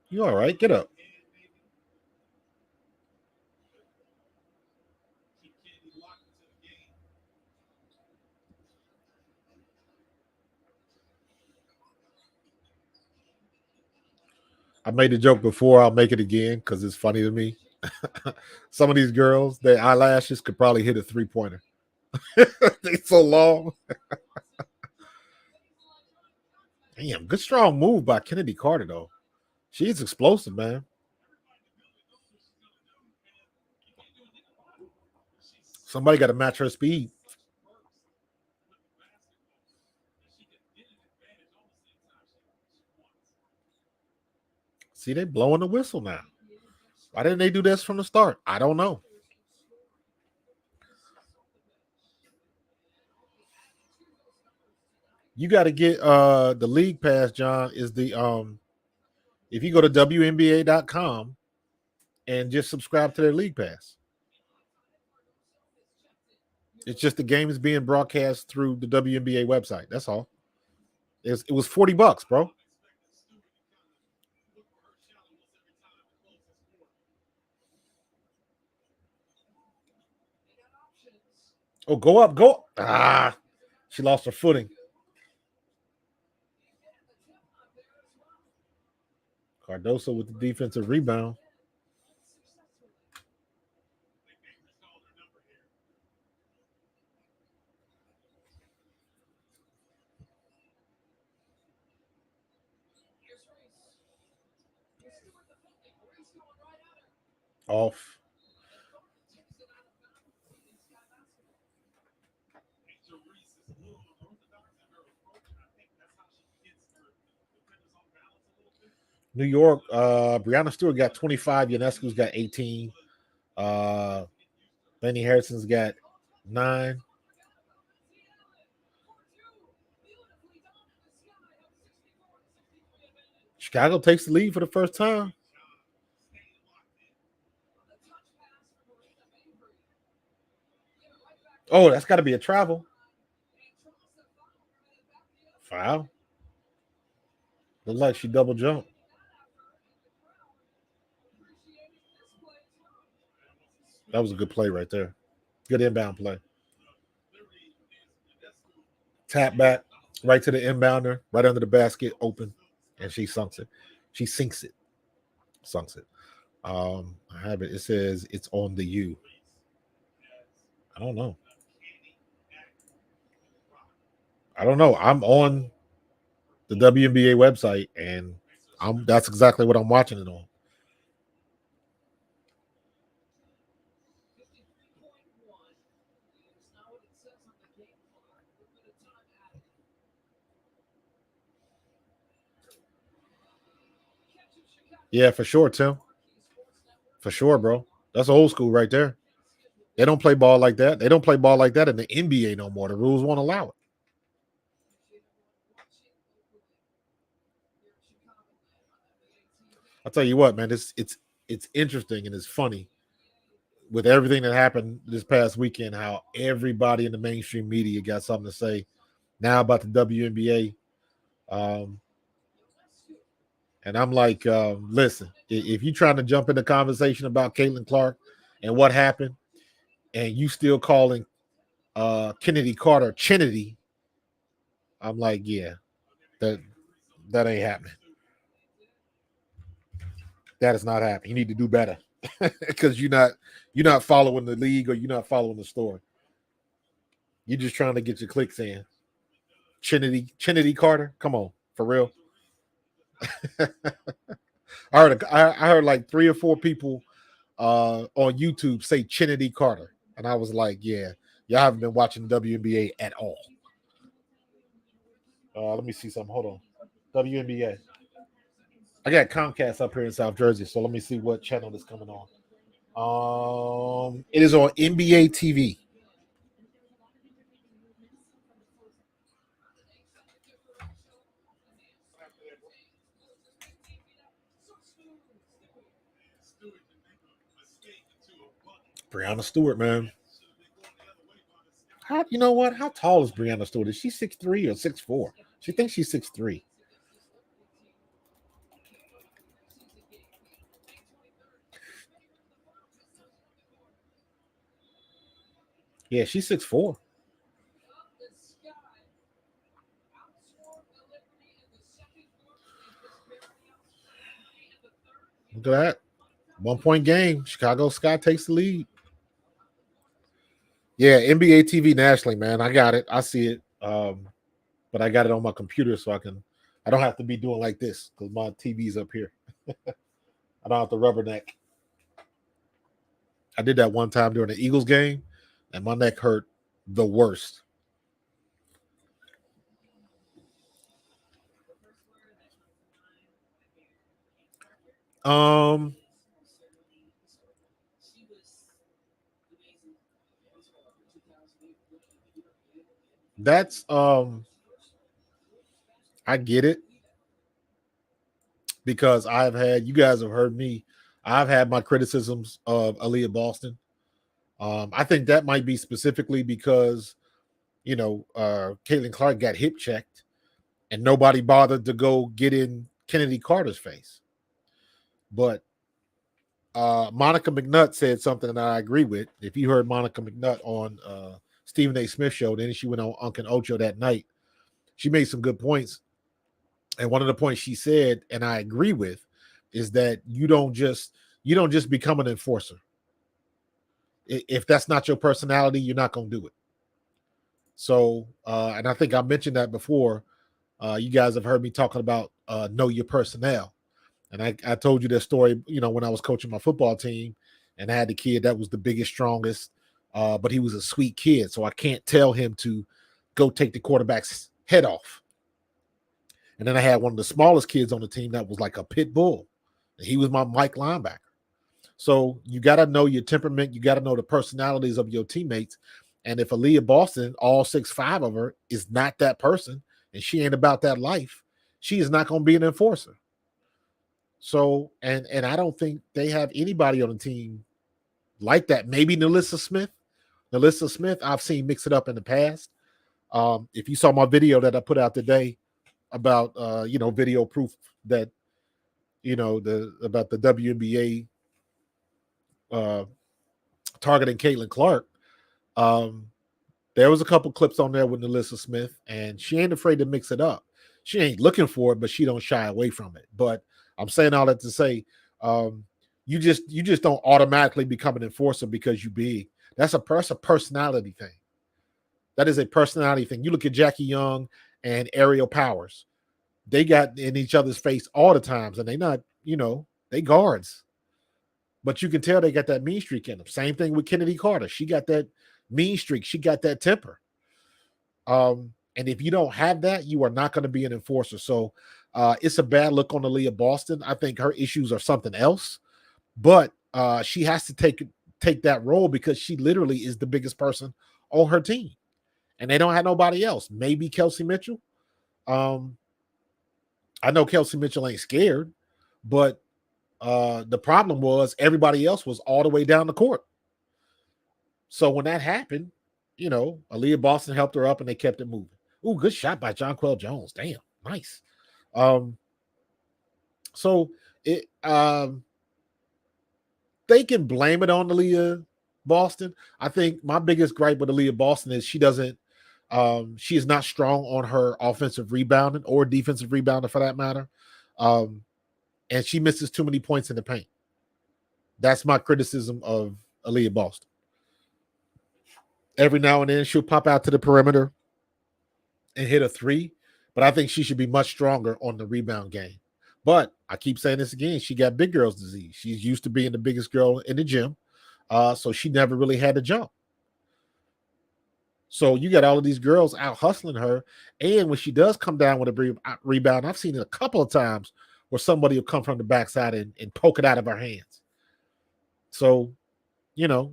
You all right? Get up. I made the joke before. I'll make it again because it's funny to me. Some of these girls, their eyelashes could probably hit a 3-pointer. They're so long. Damn, good strong move by Chennedy Carter, though. She's explosive, man. Somebody got to match her speed. See, they blowing the whistle now. Why didn't they do this from the start? I don't know. You got to get the league pass, John, is the if you go to WNBA.com and just subscribe to their league pass. It's just the game is being broadcast through the WNBA website. That's all. It was $40, bro. Oh, go up, go. Ah, she lost her footing. Cardoso with the defensive rebound. Off. New York, Breanna Stewart got 25. Ionescu's got 18. Benny Harrison's got 9. Chicago takes the lead for the first time. Oh, that's got to be a travel. Foul. Looks like she double jumped. That was a good play right there. Good inbound play. Tap back right to the inbounder, right under the basket, open, and she sinks it. She sinks it. Sunks it. I have it. It says it's on the U. I don't know. I don't know. I'm on the WNBA website, and that's exactly what I'm watching it on. Yeah, for sure, Tim. For sure, bro. That's old school right there. They don't play ball like that. They don't play ball like that in the NBA no more. The rules won't allow it. I'll tell you what, man. It's interesting and it's funny with everything that happened this past weekend. How everybody in the mainstream media got something to say now about the WNBA. And I'm like, listen, if you're trying to jump in the conversation about Caitlin Clark and what happened, and you still calling Chennedy Carter Chennedy, I'm like, yeah, that ain't happening. That is not happening. You need to do better because you're not following the league or you're not following the story. You're just trying to get your clicks in. Chennedy Carter, come on, for real. I heard like 3 or 4 people on YouTube say Chennedy Carter, and I was like, yeah, y'all haven't been watching WNBA at all. Let me see something. Hold on, WNBA. I got Comcast up here in South Jersey, so let me see what channel is coming on. It is on NBA TV. Breanna Stewart, man. You know what? How tall is Breanna Stewart? Is she 6'3" or 6'4"? She thinks she's 6'3". Yeah, she's 6'4". Look at that. 1-point game. Chicago Sky takes the lead. Yeah, NBA TV nationally, man. I got it. I see it. But I got it on my computer so I don't have to be doing like this because my TV's up here. I don't have to rubberneck. I did that one time during the Eagles game, and my neck hurt the worst. Um, that's I get it because you guys have heard me. I've had my criticisms of Aaliyah Boston. I think that might be specifically because Caitlin Clark got hip checked and nobody bothered to go get in Chennedy Carter's face. But Monica McNutt said something that I agree with. If you heard Monica McNutt on Stephen A. Smith show, then she went on Uncle Ocho that night. She made some good points. And one of the points she said, and I agree with, is that you don't just become an enforcer. If that's not your personality, you're not going to do it. So, and I think I mentioned that before. You guys have heard me talking about know your personnel. And I told you that story, when I was coaching my football team and I had the kid that was the biggest, strongest, but he was a sweet kid. So I can't tell him to go take the quarterback's head off. And then I had one of the smallest kids on the team that was like a pit bull. And he was my Mike linebacker. So you got to know your temperament. You got to know the personalities of your teammates. And if Aaliyah Boston, all 6'5" of her, is not that person, and she ain't about that life, she is not going to be an enforcer. So, and I don't think they have anybody on the team like that. Maybe Nalissa Smith. Nalissa Smith, I've seen mix it up in the past. If you saw my video that I put out today about video proof that about the WNBA targeting Caitlin Clark, there was a couple clips on there with Nalissa Smith, and she ain't afraid to mix it up. She ain't looking for it, but she don't shy away from it. But I'm saying all that to say, you just don't automatically become an enforcer because you big. That's a personality thing. That is a personality thing. You look at Jackie Young and Aerial Powers. They got in each other's face all the times, and they not, they guards. But you can tell they got that mean streak in them. Same thing with Chennedy Carter. She got that mean streak. She got that temper. And if you don't have that, you are not going to be an enforcer. So it's a bad look on Aaliyah Boston. I think her issues are something else. But she has to take that role because she literally is the biggest person on her team. And they don't have nobody else. Maybe Kelsey Mitchell. I know Kelsey Mitchell ain't scared, but the problem was everybody else was all the way down the court. So when that happened, Aaliyah Boston helped her up and they kept it moving. Ooh, good shot by Jonquel Jones. Damn, nice. So it they can blame it on Aaliyah Boston. I think my biggest gripe with Aaliyah Boston is she is not strong on her offensive rebounding or defensive rebounding for that matter. And she misses too many points in the paint. That's my criticism of Aaliyah Boston. Every now and then she'll pop out to the perimeter and hit a three, but I think she should be much stronger on the rebound game. But I keep saying this again, she got big girl's disease. She's used to being the biggest girl in the gym, so she never really had to jump. So you got all of these girls out hustling her, and when she does come down with a rebound, I've seen it a couple of times where somebody will come from the backside and poke it out of her hands. So,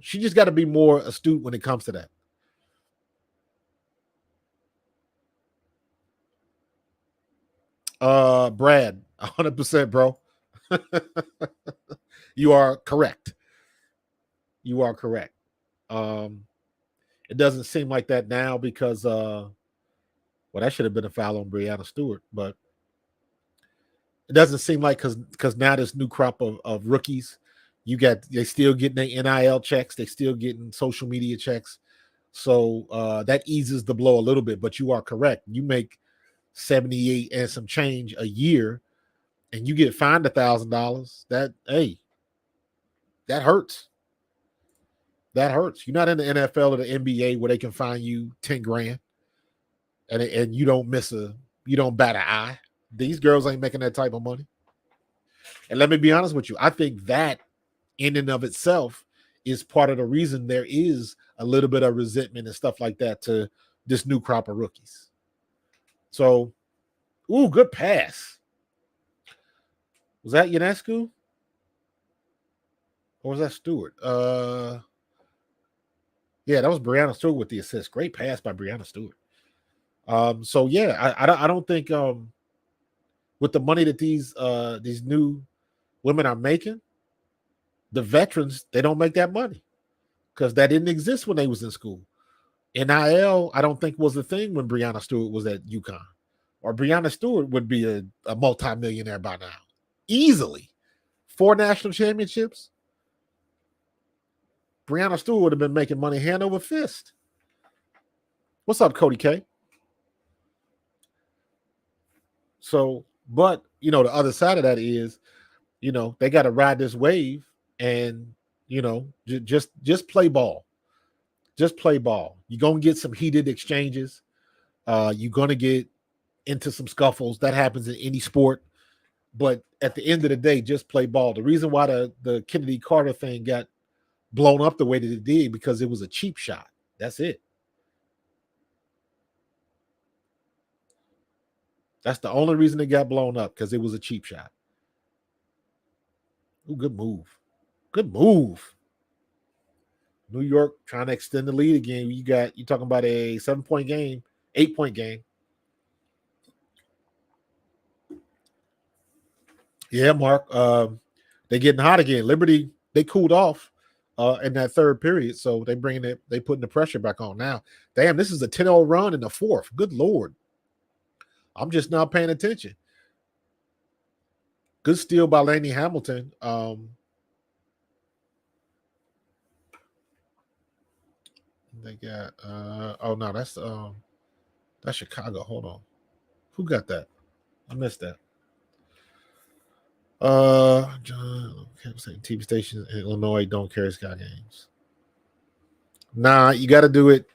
she just got to be more astute when it comes to that. Brad, 100%, bro. You are correct. You are correct. It doesn't seem like that now because that should have been a foul on Breanna Stewart, but it doesn't seem like because now this new crop of rookies, they still getting their NIL checks, they still getting social media checks. So that eases the blow a little bit, but you are correct. You make 78 and some change a year and you get fined $1,000, that hurts. That hurts. You're not in the NFL or the NBA where they can fine you 10 grand and you don't bat an eye. These girls ain't making that type of money. And let me be honest with you. I think that in and of itself is part of the reason there is a little bit of resentment and stuff like that to this new crop of rookies. So, good pass. Was that Ionescu? Or was that Stewart? Yeah, that was Breanna Stewart with the assist. Great pass by Breanna Stewart. So yeah, I don't think with the money that these new women are making, the veterans, they don't make that money because that didn't exist when they was in school. NIL, I don't think was a thing when Breanna Stewart was at UConn, or Breanna Stewart would be a multimillionaire by now, easily. 4 national championships. Breanna Stewart would have been making money hand over fist. What's up, Cody K? So, but the other side of that is, they got to ride this wave and just play ball. Just play ball. You're gonna get some heated exchanges. You're gonna get into some scuffles. That happens in any sport. But at the end of the day, just play ball. The reason why the Chennedy Carter thing got blown up the way that it did because it was a cheap shot. That's it. That's the only reason it got blown up, because it was a cheap shot. Ooh, good move. Good move. New York trying to extend the lead again. You talking about a 7-point game, 8-point game. Yeah, Mark. They're getting hot again. Liberty, they cooled off in that third period, so they putting the pressure back on now. Damn, this is a 10-0 run in the fourth. Good Lord. I'm just not paying attention. Good steal by Laney Hamilton. They got oh no, that's Chicago. Hold on. Who got that? I missed that. John TV stations in Illinois don't carry Sky games. Nah, you got to do it.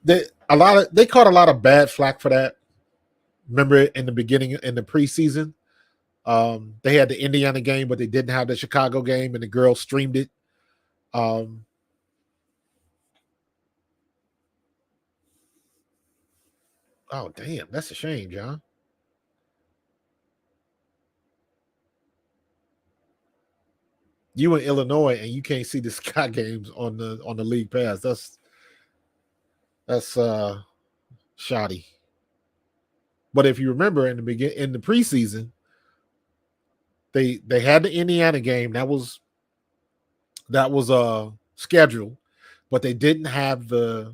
They caught a lot of bad flack for that. Remember in the beginning in the preseason, they had the Indiana game, but they didn't have the Chicago game, and the girls streamed it. Oh damn, that's a shame, John. You in Illinois and you can't see the Sky games on the league pass. That's shoddy. But if you remember in the preseason, they had the Indiana game that was scheduled, but they didn't have the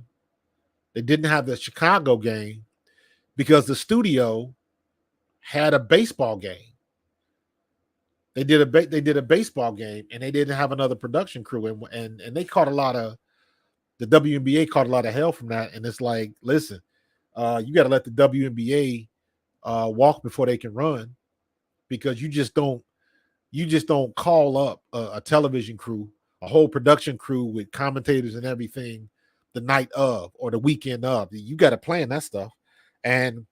Chicago game because the studio had a baseball game. They did a baseball game and they didn't have another production crew and they caught a lot of the WNBA caught a lot of hell from that. And it's like, listen, you got to let the WNBA walk before they can run, because you just don't call up a television crew, a whole production crew with commentators and everything the night of or the weekend of. You got to plan that stuff. And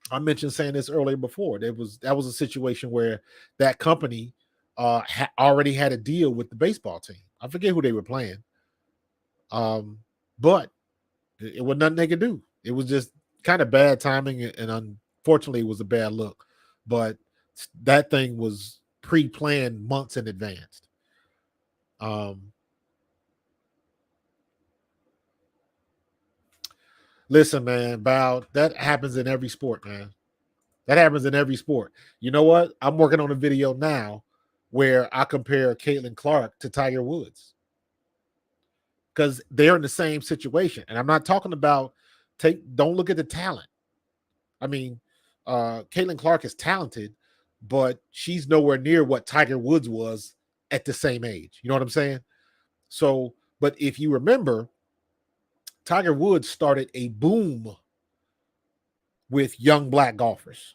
I mentioned saying this earlier before. That was a situation where that company already had a deal with the baseball team. I forget who they were playing. But it was nothing they could do. It was just kind of bad timing, and unfortunately it was a bad look. But that thing was pre-planned months in advance. Listen, man, Bow, that happens in every sport, man. That happens in every sport. You know what? I'm working on a video now where I compare Caitlin Clark to Tiger Woods, because they're in the same situation. And I'm not talking about don't look at the talent. I mean, Caitlin Clark is talented, but she's nowhere near what Tiger Woods was at the same age. You know what I'm saying? So, but if you remember, Tiger Woods started a boom with young black golfers.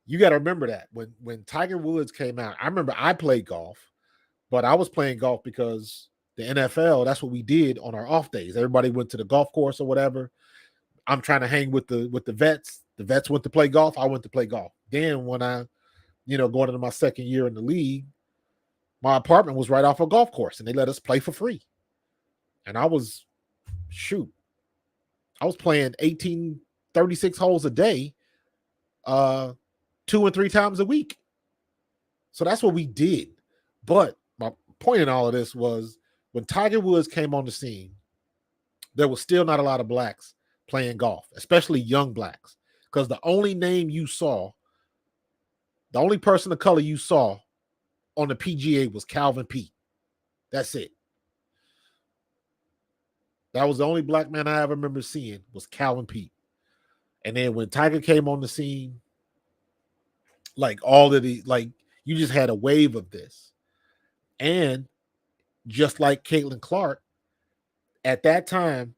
You got to remember that when Tiger Woods came out. I remember I played golf, but I was playing golf because the NFL, that's what we did on our off days. Everybody went to the golf course or whatever. I'm trying to hang with the vets. The vets went to play golf. I went to play golf. Then when I, going into my second year in the league, my apartment was right off a golf course and they let us play for free. And I was playing 36 holes a day, 2 and 3 times a week. So that's what we did. But my point in all of this was when Tiger Woods came on the scene, there was still not a lot of blacks playing golf, especially young blacks, because the only person of color you saw on the PGA was Calvin Peete. That's it. That was the only black man I ever remember seeing was Calvin Peete. And then when Tiger came on the scene, you just had a wave of this. And just like Caitlin Clark, at that time,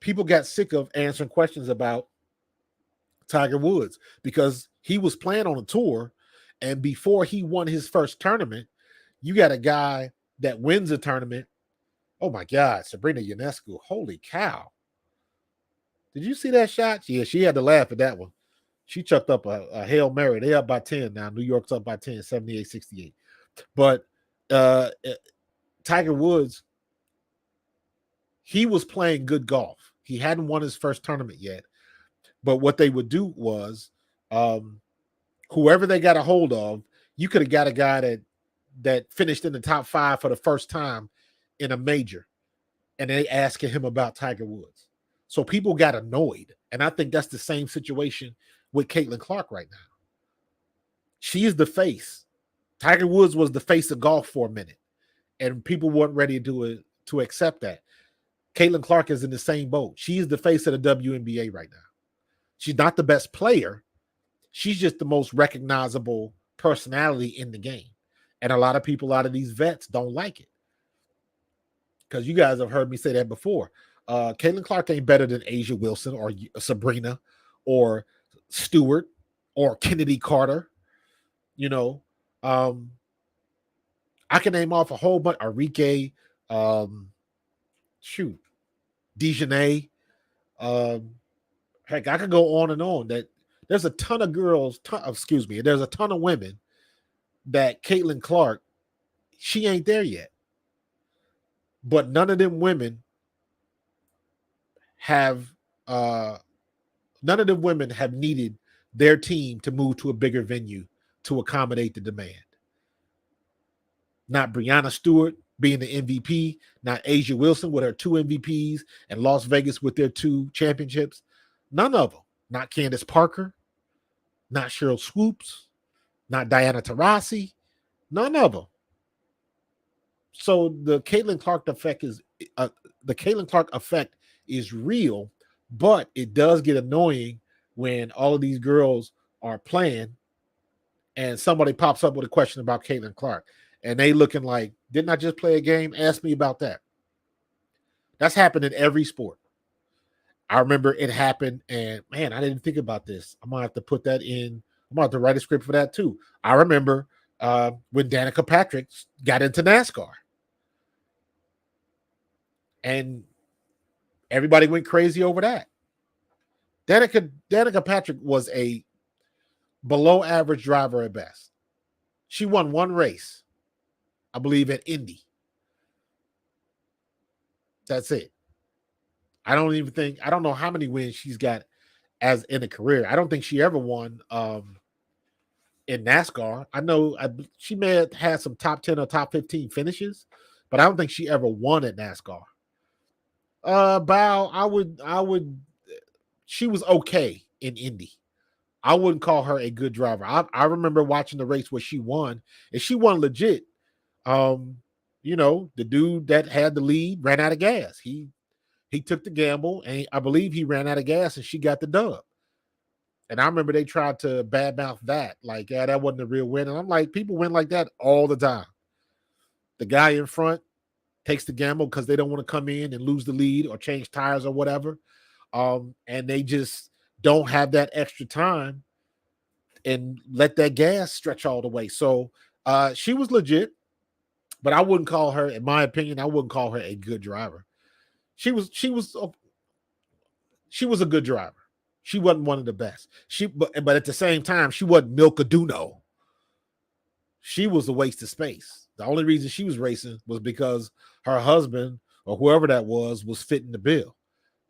people got sick of answering questions about Tiger Woods because he was playing on a tour. And before he won his first tournament, you got a guy that wins a tournament. Oh my God, Sabrina Ionescu. Holy cow. Did you see that shot? Yeah, she had to laugh at that one. She chucked up a Hail Mary. They up by 10 now. New York's up by 10, 78-68. But Tiger Woods, he was playing good golf. He hadn't won his first tournament yet. But what they would do was whoever they got a hold of, you could have got a guy that finished in the top 5 for the first time in a major, and they asking him about Tiger Woods. So people got annoyed, and I think that's the same situation with Caitlin Clark right now. She is the face. Tiger Woods was the face of golf for a minute, and people weren't ready to accept that. Caitlin Clark is in the same boat. She's the face of the WNBA right now. She's not the best player. She's just the most recognizable personality in the game. And a lot of people out of these vets don't like it. Because you guys have heard me say that before. Caitlin Clark ain't better than Asia Wilson or Sabrina or Stewart or Chennedy Carter. You know, I can name off a whole bunch. Enrique, Dejanay. Heck, I could go on and on. That there's a ton of girls, there's a ton of women that Caitlin Clark, she ain't there yet. But none of them women have needed their team to move to a bigger venue to accommodate the demand. Not Breanna Stewart being the MVP, not Asia Wilson with her 2 MVPs and Las Vegas with their 2 championships. None of them. Not Candace Parker, not Cheryl Swoops, not Diana Taurasi, none of them. So the Caitlin Clark effect is real, but it does get annoying when all of these girls are playing and somebody pops up with a question about Caitlin Clark and they looking like, didn't I just play a game? Ask me about that. That's happened in every sport. I remember it happened, and man, I didn't think about this. I'm gonna have to put that in. I'm gonna have to write a script for that too. I remember when Danica Patrick got into NASCAR. And everybody went crazy over that. Danica Patrick was a below average driver at best. She won 1 race, I believe, at Indy. That's it. I don't know how many wins she's got as in a career. I don't think she ever won in NASCAR. I know she may have had some top 10 or top 15 finishes, but I don't think she ever won at NASCAR. She was okay in Indy. I wouldn't call her a good driver. I remember watching the race where she won, and she won legit. The dude that had the lead ran out of gas. He took the gamble, and I believe he ran out of gas, and she got the dub. And I remember they tried to badmouth that, like, yeah, that wasn't a real win. And I'm like, people win like that all the time. The guy in front takes the gamble because they don't want to come in and lose the lead or change tires or whatever. And they just don't have that extra time and let that gas stretch all the way. So she was legit, but I wouldn't call her, in my opinion, I wouldn't call her a good driver. She was a good driver. She wasn't one of the best. But at the same time, she wasn't Milka Duno. She was a waste of space. The only reason she was racing was because her husband or whoever that was fitting the bill.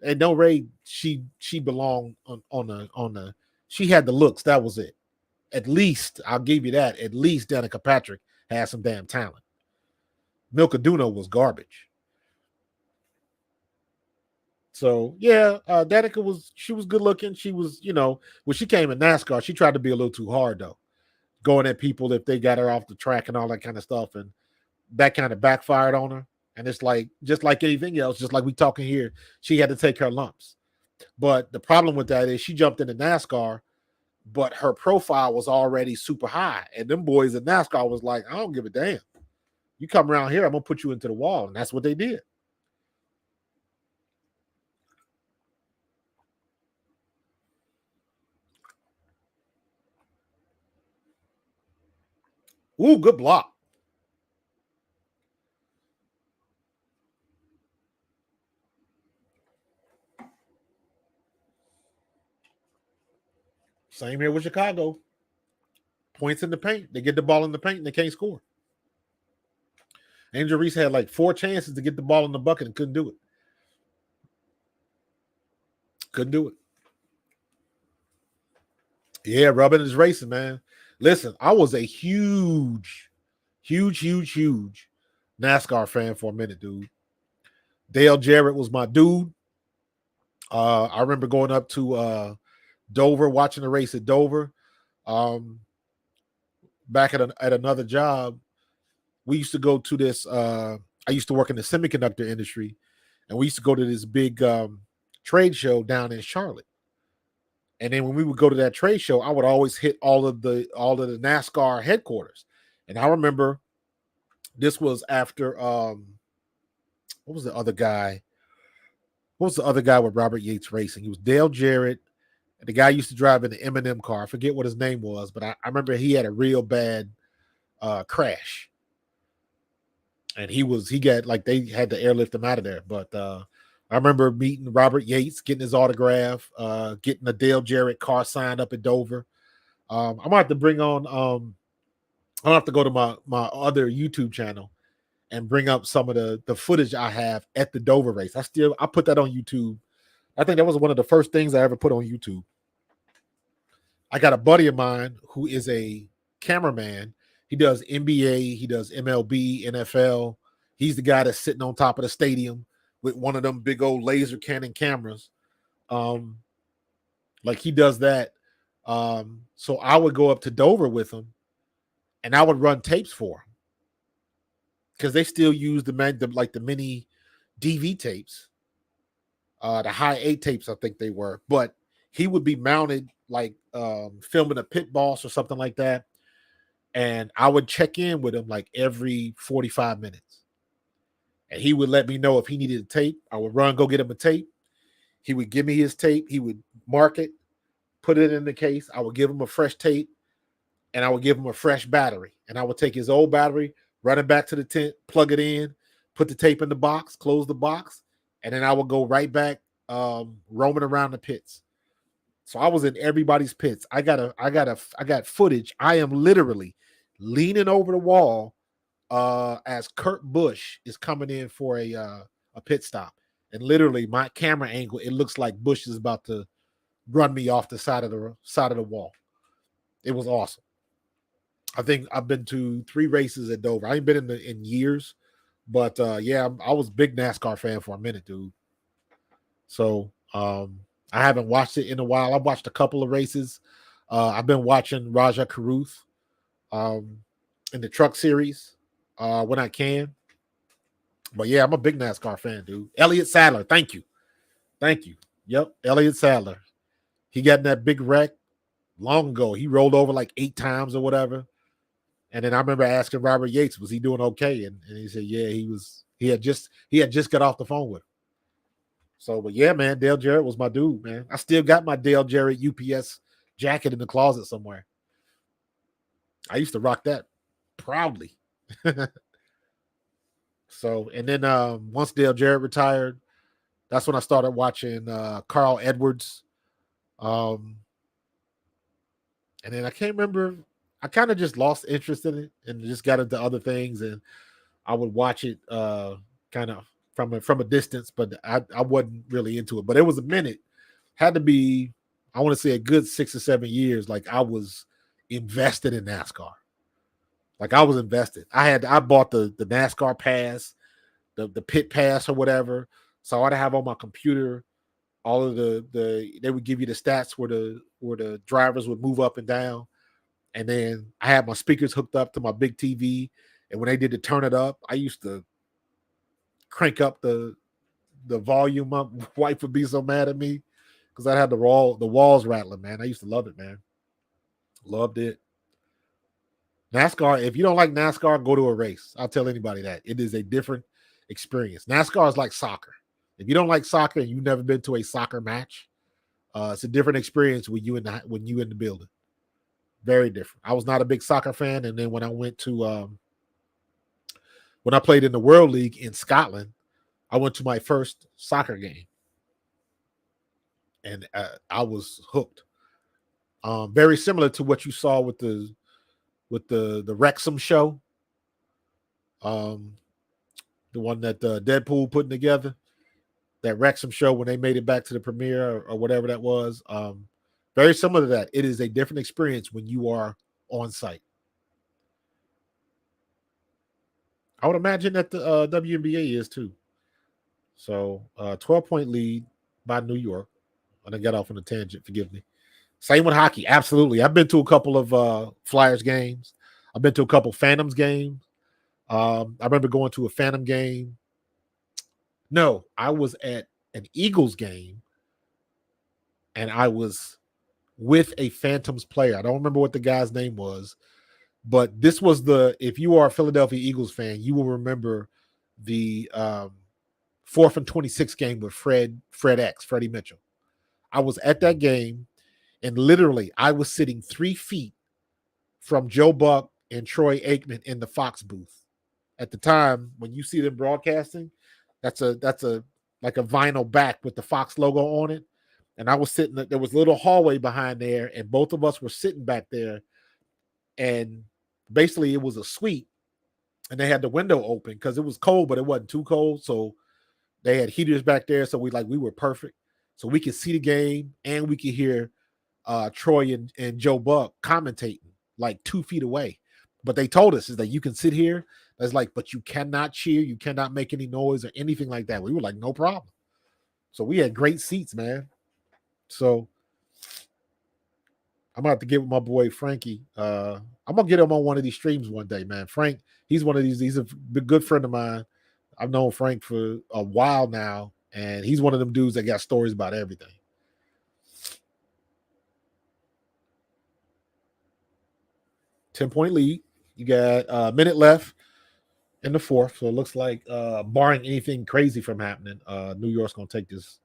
And no way she belonged on the she had the looks. That was it. At least I'll give you that. At least Danica Patrick had some damn talent. Milka Duno was garbage. So yeah, Danica was good looking. She was, when she came in NASCAR, she tried to be a little too hard though, going at people if they got her off the track and all that kind of stuff, and that kind of backfired on her. And it's like, just like anything else, just like we talking here, she had to take her lumps. But the problem with that is she jumped into NASCAR, but her profile was already super high, and them boys in NASCAR was like, I don't give a damn. You come around here, I'm gonna put you into the wall, and that's what they did. Ooh, good block. Same here with Chicago. Points in the paint. They get the ball in the paint and they can't score. Angel Reese had like 4 chances to get the ball in the bucket and couldn't do it. Couldn't do it. Yeah, Rubbin is racing, man. Listen, I was a huge NASCAR fan for a minute, dude. Dale Jarrett was my dude. I remember going up to Dover, watching the race at Dover. Um, back at another job, we used to go to this. I used to work in the semiconductor industry, and we used to go to this big trade show down in Charlotte. And then when we would go to that trade show, I would always hit all of the NASCAR headquarters. And I remember this was after what was the other guy? What was the other guy with Robert Yates Racing? He was Dale Jarrett. The guy used to drive in the M&M car. I forget what his name was, but I remember he had a real bad crash. And he got like they had to airlift him out of there. But I remember meeting Robert Yates, getting his autograph, getting a Dale Jarrett car signed up at Dover. I'm gonna have to bring on I'll have to go to my other YouTube channel and bring up some of the footage I have at the Dover race. I put that on YouTube. I think that was one of the first things I ever put on YouTube. I got a buddy of mine who is a cameraman. He does NBA, he does MLB, NFL. He's the guy that's sitting on top of the stadium with one of them big old laser cannon cameras. Like he does that. So I would go up to Dover with him and I would run tapes for him. Because they still use the mini DV tapes. The high 8 tapes, I think they were. But he would be mounted like filming a pit boss or something like that. And I would check in with him like every 45 minutes. And he would let me know if he needed a tape. I would go get him a tape. He would give me his tape. He would mark it, put it in the case. I would give him a fresh tape, and I would give him a fresh battery. And I would take his old battery, run it back to the tent, plug it in, put the tape in the box, close the box, and then I would go right back roaming around the pits. So I was in everybody's pits. I got footage. I am literally leaning over the wall as Kurt Busch is coming in for a pit stop. And literally my camera angle, it looks like Busch is about to run me off the side of the wall. It was awesome. I think I've been to 3 races at Dover. I ain't been in years, but yeah, I was a big NASCAR fan for a minute, dude. So I haven't watched it in a while. I've watched a couple of races. I've been watching Raja Caruth in the truck series when I can. But yeah, I'm a big NASCAR fan, dude. Elliott Sadler, thank you. Yep, Elliott Sadler. He got in that big wreck long ago. He rolled over like 8 times or whatever. And then I remember asking Robert Yates, was he doing okay? And he said, yeah, he was. He had just got off the phone with him. So, but yeah, man, Dale Jarrett was my dude, man. I still got my Dale Jarrett UPS jacket in the closet somewhere. I used to rock that proudly. So, and then once Dale Jarrett retired, that's when I started watching Carl Edwards. And then I can't remember. I kind of just lost interest in it and just got into other things. And I would watch it kind of from a distance, but I wasn't really into it. But it was a minute. Had to be, I want to say, a good 6 or 7 years. Like I was invested in NASCAR. Like I was invested. I bought the NASCAR pass, the pit pass or whatever. So I'd have on my computer all of they would give you the stats where the drivers would move up and down. And then I had my speakers hooked up to my big TV. And when they did to turn it up, I used to crank up the volume up. My wife would be so mad at me because I had the walls rattling, man. I used to love it, man. Loved it. NASCAR, if you don't like NASCAR, go to a race. I'll tell anybody that. It is a different experience. NASCAR is like soccer. If you don't like soccer and you've never been to a soccer match, it's a different experience when you in the building. Very different. I was not a big soccer fan, and then when I went to when I played in the World League in Scotland, I went to my first soccer game, and I was hooked. Very similar to what you saw with the Wrexham show, the one that Deadpool putting together. That Wrexham show when they made it back to the premiere or whatever that was. Very similar to that. It is a different experience when you are on site. I would imagine that the WNBA is too. So 12-point lead by New York. And I got off on a tangent, forgive me. Same with hockey. Absolutely. I've been to a couple of Flyers games. I've been to a couple Phantoms games. I remember going to a Phantom game. No, I was at an Eagles game, and I was with a Phantoms player. I don't remember what the guy's name was, but this was if you are a Philadelphia Eagles fan, you will remember the 4th and 26 game with Freddie Mitchell. I was at that game, and literally I was sitting 3 feet from Joe Buck and Troy Aikman in the Fox booth. At the time, when you see them broadcasting, that's a like a vinyl back with the Fox logo on it. And I was sitting, there was a little hallway behind there, and both of us were sitting back there. And basically it was a suite, and they had the window open because it was cold, but it wasn't too cold. So they had heaters back there. So we were perfect. So we could see the game, and we could hear Troy and Joe Buck commentating like 2 feet away. But they told us is that you can sit here. That's like, but you cannot cheer, you cannot make any noise or anything like that. We were like, no problem. So we had great seats, man. So I'm gonna have to get with my boy Frankie. I'm gonna get him on one of these streams one day, man. Frank, he's one of these. He's a good friend of mine. I've known Frank for a while now, and he's one of them dudes that got stories about everything. $10-point lead. You got a minute left in the fourth, so it looks like, barring anything crazy from happening, New York's gonna take this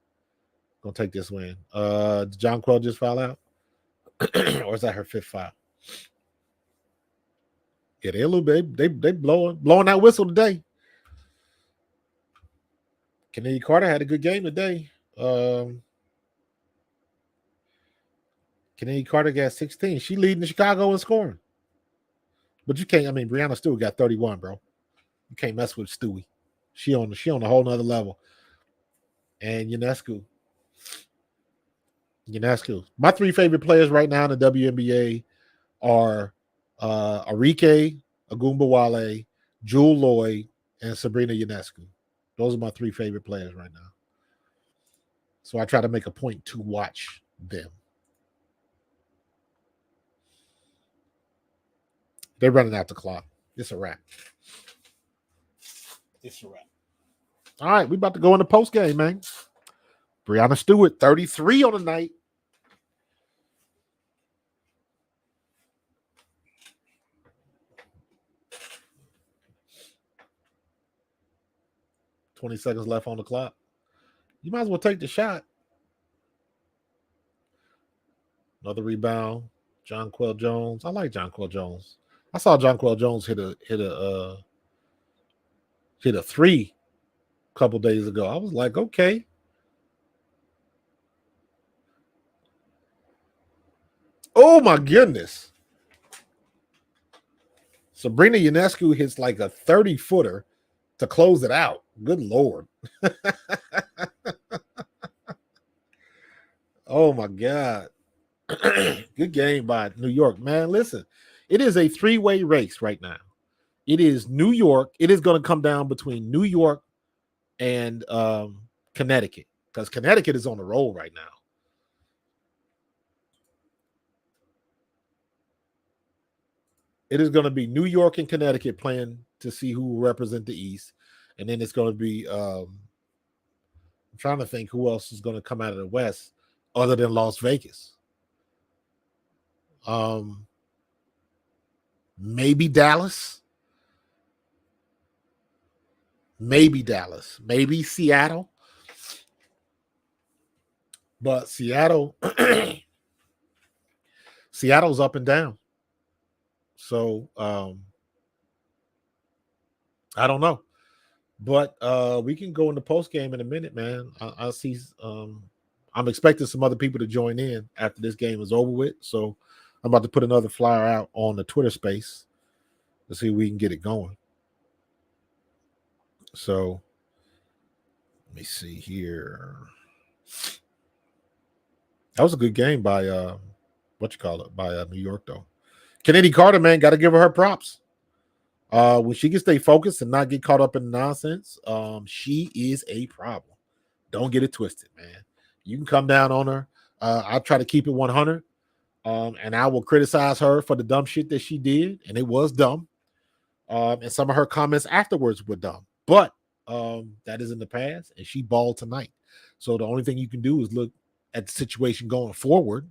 win. Did John Quell just foul out? Or is that her 5th foul? Yeah, they a little bit. They blowing that whistle today. Chennedy Carter had a good game today. Chennedy Carter got 16. She leading Chicago in scoring. But you can't. I mean, Breanna Stewart got 31, bro. You can't mess with Stewie. She on a whole nother level. And Ionescu. My 3 favorite players right now in the WNBA are Arike Ogunbowale, Jewel Lloyd, and Sabrina Ionescu. Those are my 3 favorite players right now. So I try to make a point to watch them. They're running out the clock. It's a wrap. All right, we about to go in the post game, man. Breanna Stewart, 33 on the night. $20 seconds left on the clock. You might as well take the shot. Another rebound. Jonquel Jones. I like Jonquel Jones. I saw Jonquel Jones hit a 3 a couple days ago. I was like, okay. Oh my goodness. Sabrina Ionescu hits like a 30-footer to close it out. Good Lord. Oh my God. Good game by New York, man. Listen, it is a 3-way race right now. It is New York. It is going to come down between New York and Connecticut, because Connecticut is on the roll right now. It is going to be New York and Connecticut playing to see who will represent the East. And then it's going to be, I'm trying to think who else is going to come out of the West other than Las Vegas. Maybe Dallas. Maybe Seattle. But Seattle's up and down. So I don't know. But we can go in the post game in a minute, man. I see. I'm expecting some other people to join in after this game is over with. So I'm about to put another flyer out on the Twitter space to see if we can get it going. So let me see here. That was a good game by by New York, though. Chennedy Carter, man, got to give her props. When she can stay focused and not get caught up in nonsense, she is a problem. Don't get it twisted, man. You can come down on her. I'll try to keep it 100. And I will criticize her for the dumb shit that she did, and it was dumb. And some of her comments afterwards were dumb. But that is in the past, and she balled tonight. So the only thing you can do is look at the situation going forward.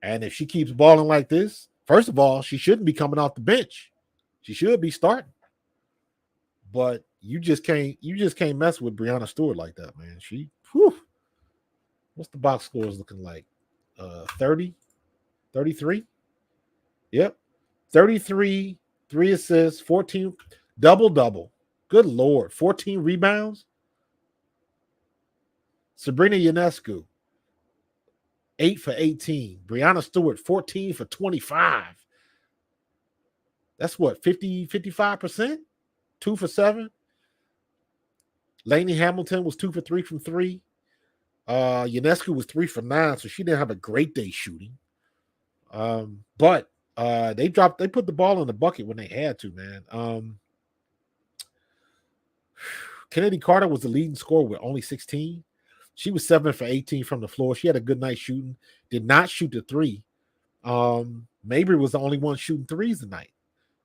And if she keeps balling like this, first of all, she shouldn't be coming off the bench. She should be starting. But you just can't mess with Breanna Stewart like that, man. What's the box scores looking like? 30, 33? Yep. 33, 3 assists, 14, double. Good Lord. 14 rebounds. Sabrina Ionescu, 8 for 18. Breanna Stewart, 14 for 25. That's what, 55%? 2 for 7. Lainey Hamilton was 2 for 3 from 3. Ionescu was 3 for 9, so she didn't have a great day shooting. But they put the ball in the bucket when they had to, man. Chennedy Carter was the leading scorer with only 16. She was 7 for 18 from the floor. She had a good night shooting. Did not shoot the 3. Mabry was the only one shooting threes tonight.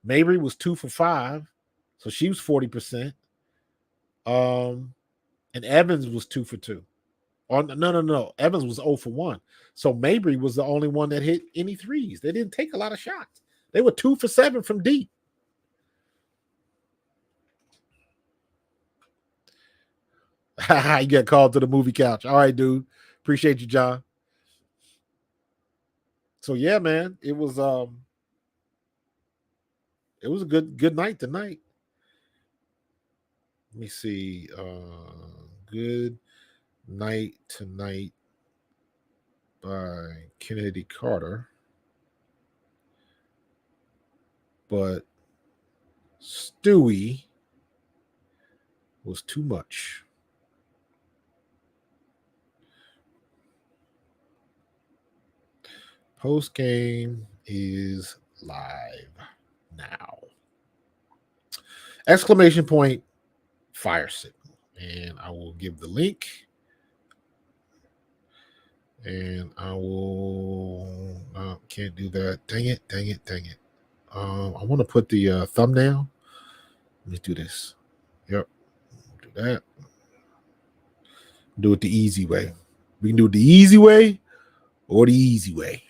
Mabry was 2 for 5, so she was 40%. And Evans was 2 for 2. Or no. Evans was 0 for 1. So Mabry was the only one that hit any threes. They didn't take a lot of shots. They were 2 for 7 from deep. You get called to the movie couch. All right, dude. Appreciate you, John. So yeah, man, it was a good night tonight. Let me see. Good night tonight by Chennedy Carter. But Stewie was too much. Post game is live now. Exclamation point, fire signal. And I will give the link. And I will can't do that. Dang it. I want to put the thumbnail. Let me do this. Yep. Do that. Do it the easy way. We can do it the easy way or the easy way,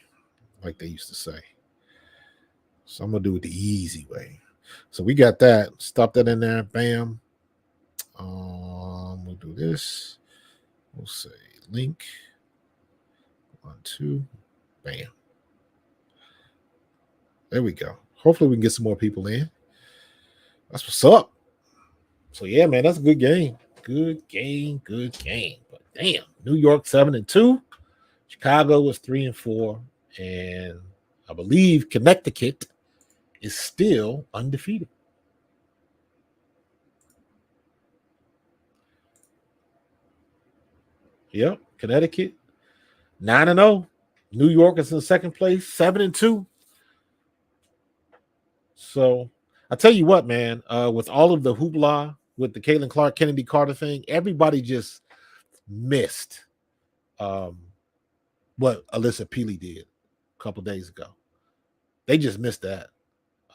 like they used to say. So I'm going to do it the easy way. So we got that. Stop that in there. Bam. We'll do this. We'll say link. 1, 2. Bam. There we go. Hopefully we can get some more people in. That's what's up. So yeah, man, that's a good game. Good game. But damn, New York 7-2. Chicago was 3-4. And I believe Connecticut is still undefeated. Yep, Connecticut 9-0. New York is in second place, 7-2. So I tell you what, man, with all of the hoopla with the Caitlin Clark, Chennedy Carter thing, everybody just missed what Alyssa Peely did a couple days ago. They just missed that.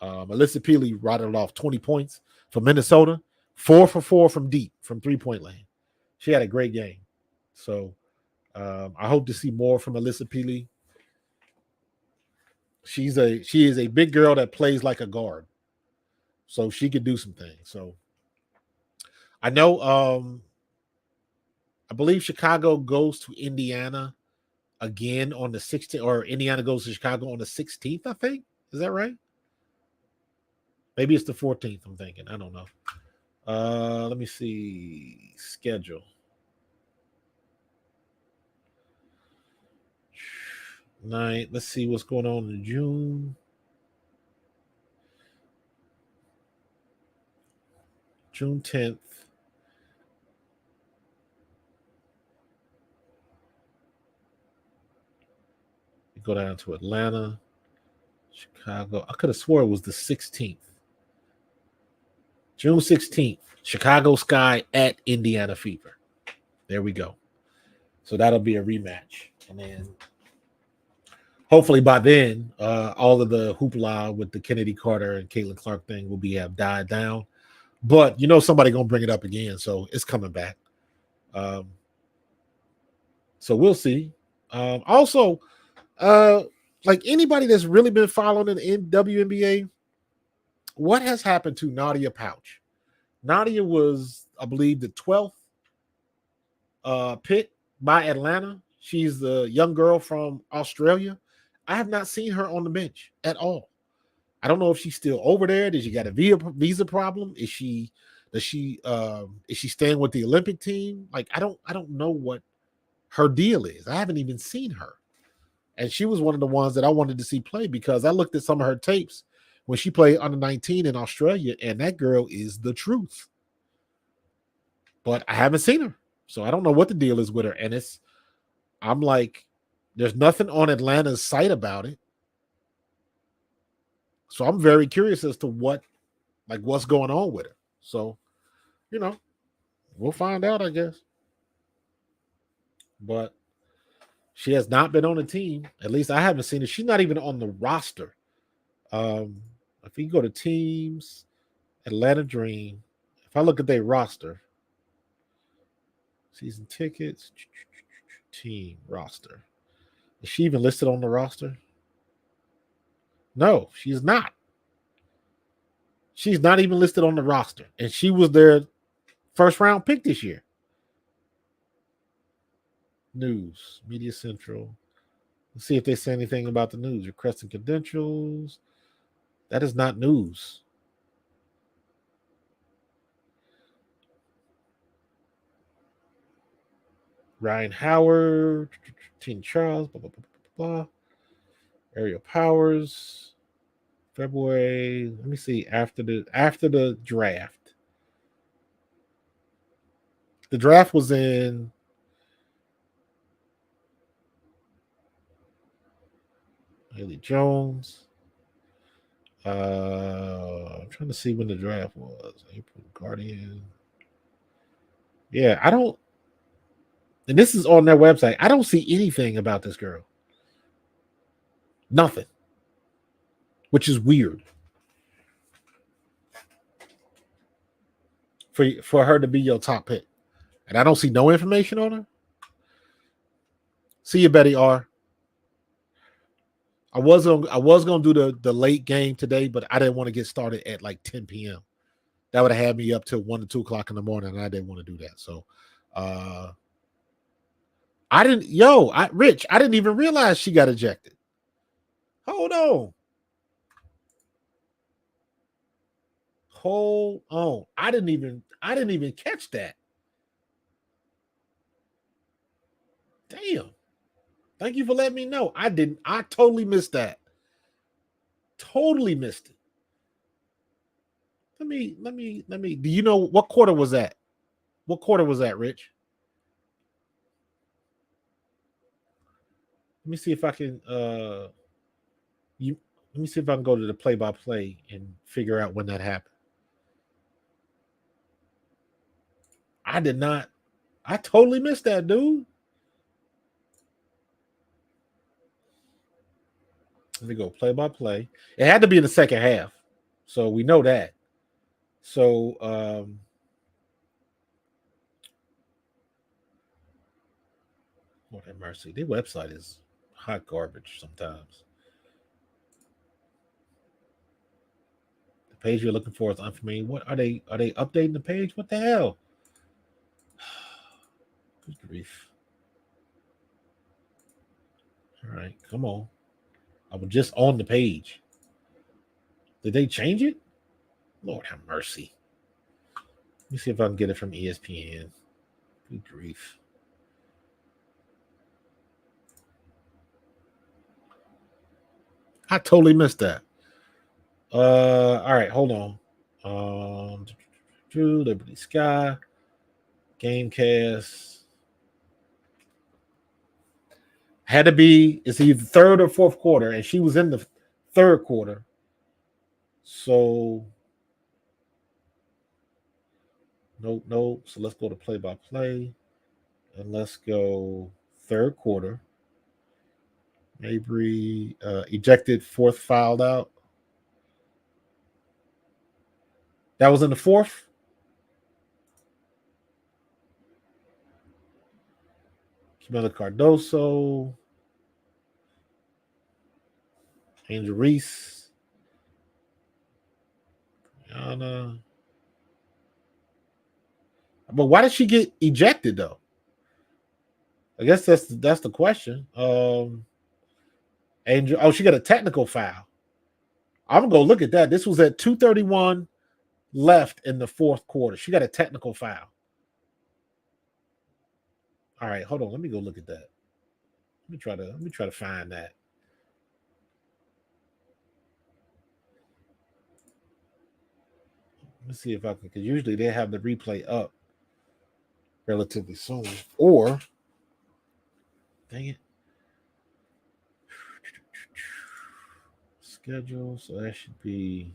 Alyssa Peely rattled off 20 points for Minnesota, 4 for 4 from deep, from 3-point lane. She had a great game. So I hope to see more from Alyssa Peely. She is a big girl that plays like a guard. So she could do some things. So I know I believe Chicago goes to Indiana again on the 16th, or Indiana goes to Chicago on the 16th, I think. Is that right? Maybe it's the 14th, I'm thinking. I don't know. Let me see. Schedule. Night. Let's see what's going on in June. June 10th. We go down to Atlanta. Chicago. I could have swore it was the 16th. June 16th. Chicago Sky at Indiana Fever. There we go. So that'll be a rematch. And then hopefully by then, all of the hoopla with the Chennedy Carter and Caitlin Clark thing will have died down. But somebody gonna bring it up again, so it's coming back. So we'll see. Also, like anybody that's really been following the WNBA, what has happened to Nadia Pouch? Nadia was, I believe, the 12th pick by Atlanta. She's the young girl from Australia. I have not seen her on the bench at all. I don't know if she's still over there. Did she got a visa problem? Is she staying with the Olympic team? Like I don't know what her deal is. I haven't even seen her. And she was one of the ones that I wanted to see play because I looked at some of her tapes when she played under 19 in Australia, and that girl is the truth. But I haven't seen her. So I don't know what the deal is with her. And I'm like, there's nothing on Atlanta's site about it. So I'm very curious as to what's going on with her. So, we'll find out, I guess. But she has not been on the team. At least I haven't seen her. She's not even on the roster. If you go to teams, Atlanta Dream, if I look at their roster, season tickets, team roster. Is she even listed on the roster? No, she's not. She's not even listed on the roster. And she was their first round pick this year. News, Media Central. Let's see if they say anything about the news. Requesting credentials. That is not news. Ryan Howard, Teen Charles, blah, blah, blah, blah, blah. Ariel Powers, February. Let me see. After the draft. The draft was in Haley Jones. I'm trying to see when the draft was. April Guardian. Yeah, I don't. And this is on their website. I don't see anything about this girl. Nothing. Which is weird. For her to be your top pick. And I don't see no information on her. See you, Betty R. I was gonna do the late game today, but I didn't want to get started at like 10 p.m. That would have had me up till 1 to 2 o'clock in the morning, and I didn't want to do that. So I didn't Rich, I didn't even realize she got ejected. Hold on. I didn't even catch that. Damn. Thank you for letting me know. I totally missed that. Totally missed it. Let me. Do you know what quarter was that? What quarter was that, Rich? Let me see if I can let me see if I can go to the play-by-play and figure out when that happened. I totally missed that, dude. Let me go play-by-play. It had to be in the second half. So we know that. So Lord have mercy. Their website is hot garbage sometimes. The page you're looking for is unfamiliar. What are they updating the page? What the hell? Good grief. All right, come on. I was just on the page. Did they change it? Lord have mercy. Let me see if I can get it from ESPN. Good grief. I totally missed that. All right, hold on. Drew, Liberty Sky, Gamecast. Had to be, it's either third or fourth quarter, and she was in the third quarter. So nope. So let's go to play-by-play, and let's go third quarter. Mabry ejected, fourth fouled out. That was in the fourth. Camila Cardoso, Angel Reese, Brianna. But why did she get ejected though? I guess that's the question. Angel, she got a technical foul. I'm gonna go look at that. This was at 2:31 left in the fourth quarter. She got a technical foul. All right, hold on. Let me go look at that. Let me try to find that. Let's see if I can, because usually they have the replay up relatively soon. Or, dang it, schedule. So that should be.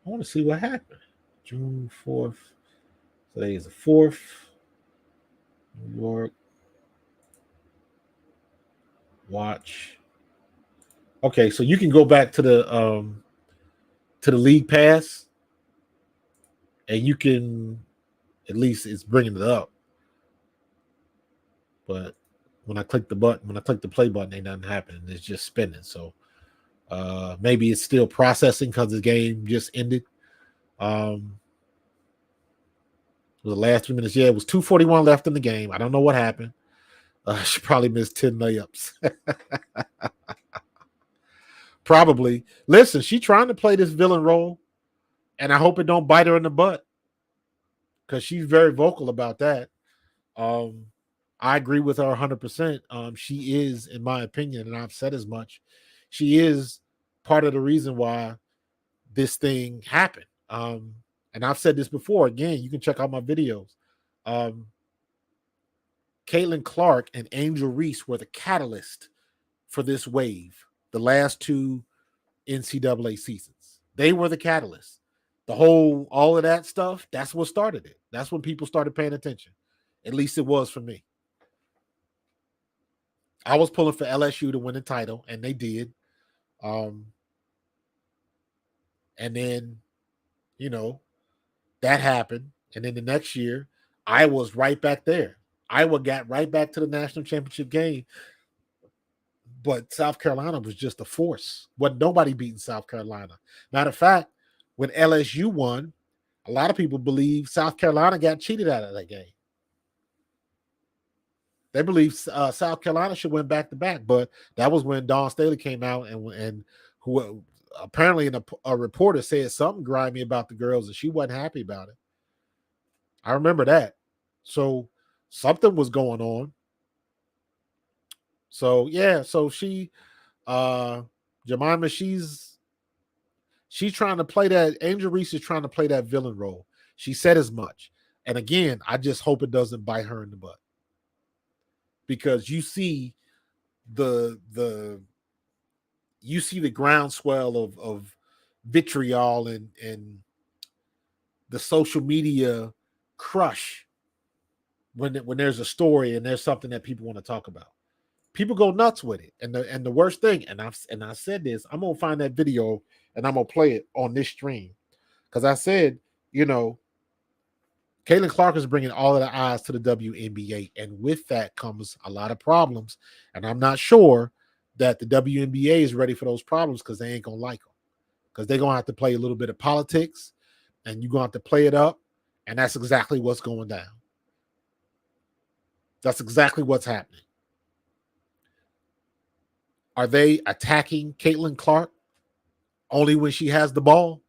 I want to see what happened. June 4th. Today is the 4th. New York. Watch. Okay, so you can go back to the league pass, and you can, at least it's bringing it up. But when I click the play button, ain't nothing happening. It's just spinning. So maybe it's still processing because the game just ended. The last 3 minutes. Yeah, it was 2:41 left in the game. I don't know what happened. She probably missed 10 layups. Probably. Listen, she trying to play this villain role, and I hope it don't bite her in the butt, because she's very vocal about that. I agree with her 100%. She is, in my opinion, and I've said as much, she is part of the reason why this thing happened. And I've said this before. Again, you can check out my videos. Caitlin Clark and Angel Reese were the catalyst for this wave. The last two NCAA seasons, they were the catalyst. All of that stuff, that's what started it. That's when people started paying attention. At least it was for me. I was pulling for LSU to win the title, and they did. And then, that happened. And then the next year, I was right back there. Iowa got right back to the national championship game. But South Carolina was just a force. Wasn't nobody beating South Carolina. Matter of fact, when LSU won, a lot of people believe South Carolina got cheated out of that game. They believe South Carolina should win back-to-back, but that was when Dawn Staley came out and who apparently a reporter said something grimy about the girls, and she wasn't happy about it. I remember that. So something was going on. So yeah, so she, Jemima, she's trying to play that. Angel Reese is trying to play that villain role. She said as much. And again, I just hope it doesn't bite her in the butt, because you see the groundswell of vitriol and the social media crush when there's a story and there's something that people want to talk about. People go nuts with it. And the worst thing, and I said this, I'm gonna find that video and I'm gonna play it on this stream, because I said, Caitlin Clark is bringing all of the eyes to the WNBA, and with that comes a lot of problems. And I'm not sure that the WNBA is ready for those problems, because they ain't gonna like them, because they're gonna have to play a little bit of politics, and you're gonna have to play it up, and that's exactly what's going down. That's exactly what's happening. Are they attacking Caitlin Clark only when she has the ball?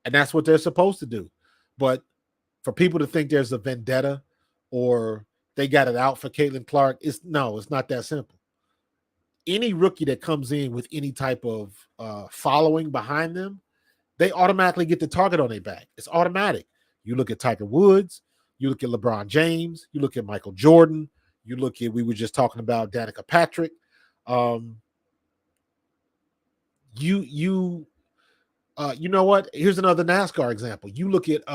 And that's what they're supposed to do. But for people to think there's a vendetta or they got it out for Caitlin Clark, it's not that simple. Any rookie that comes in with any type of following behind them, they automatically get the target on their back. It's automatic. You look at Tiger Woods, You look at LeBron James. You look at Michael Jordan. You look at, we were just talking about Danica Patrick. You know what? Here's another NASCAR example. You look at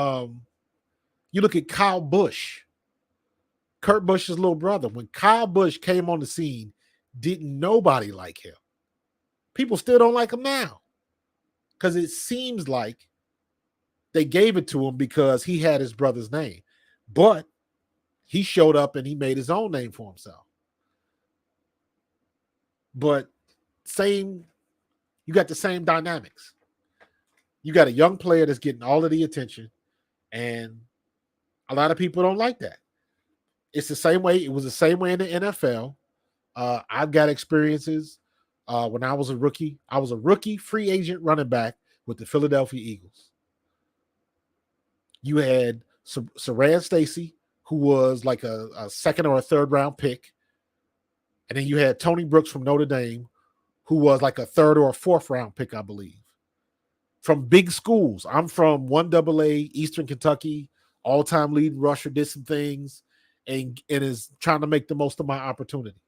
Kyle Busch, Kurt Busch's little brother. When Kyle Busch came on the scene, didn't nobody like him. People still don't like him now because it seems like they gave it to him because he had his brother's name, but he showed up and he made his own name for himself. But you got the same dynamics. You got a young player that's getting all of the attention, and a lot of people don't like that. It's the same way. It was the same way in the NFL. I've got experiences. When I was a rookie, free agent running back with the Philadelphia Eagles. You had Saran Stacy, who was like a second or a third round pick. And then you had Tony Brooks from Notre Dame, who was like a third or a fourth round pick, I believe. From big schools. I'm from 1AA, Eastern Kentucky, all-time leading rusher, did some things, and is trying to make the most of my opportunity.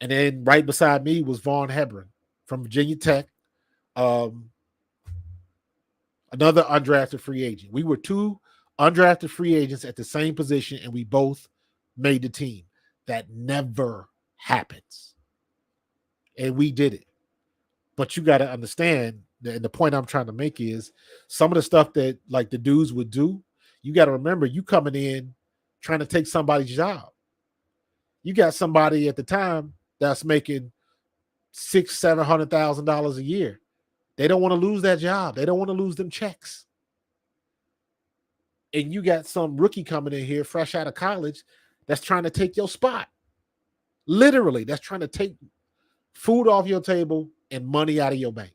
And then right beside me was Vaughn Hebron from Virginia Tech, another undrafted free agent. We were two undrafted free agents at the same position, and we both made the team. That never happens. And we did it. But you got to understand, and the point I'm trying to make is some of the stuff that like the dudes would do, you got to remember you coming in trying to take somebody's job. You got somebody at the time that's making $600,000-$700,000 a year. They don't want to lose that job. They don't want to lose them checks. And you got some rookie coming in here fresh out of college that's trying to take your spot. Literally, that's trying to take food off your table and money out of your bank.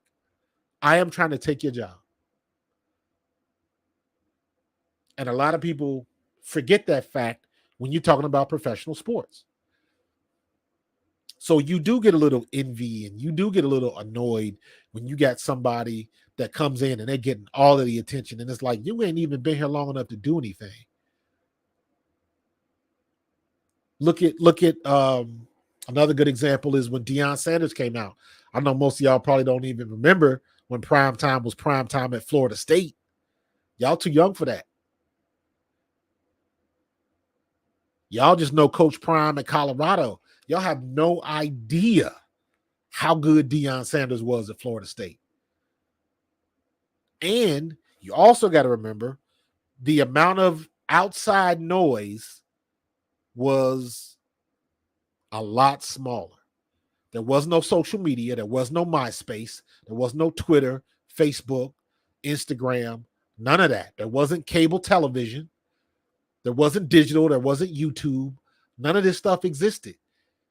I am trying to take your job. And a lot of people forget that fact when you're talking about professional sports. So you do get a little envy and you do get a little annoyed when you got somebody that comes in and they're getting all of the attention. And it's like, you ain't even been here long enough to do anything. Look at another good example is when Deion Sanders came out. I know most of y'all probably don't even remember when prime time was prime time at Florida State. Y'all too young for that. Y'all just know Coach Prime at Colorado. Y'all have no idea how good Deion Sanders was at Florida State. And you also got to remember the amount of outside noise was a lot smaller. There was no social media. There was no MySpace. There was no Twitter, Facebook, Instagram, none of that. There wasn't cable television. There wasn't digital. There wasn't YouTube. None of this stuff existed.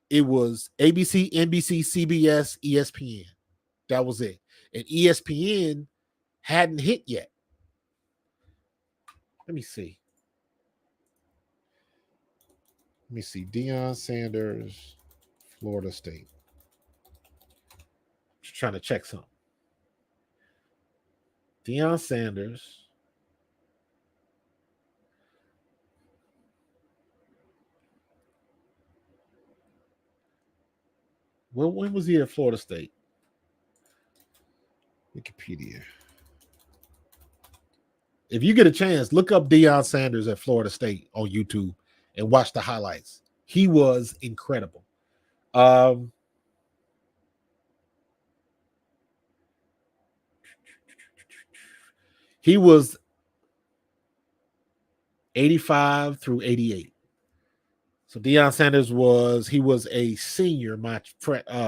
It was ABC, NBC, CBS, ESPN. That was it. And ESPN hadn't hit yet. Let me see. Deion Sanders, Florida State. Just trying to check something. Deion Sanders. Well, when was he at Florida State? Wikipedia. If you get a chance, look up Deion Sanders at Florida State on YouTube and watch the highlights. He was incredible. He was 85 through 88. So Deion Sanders was a senior my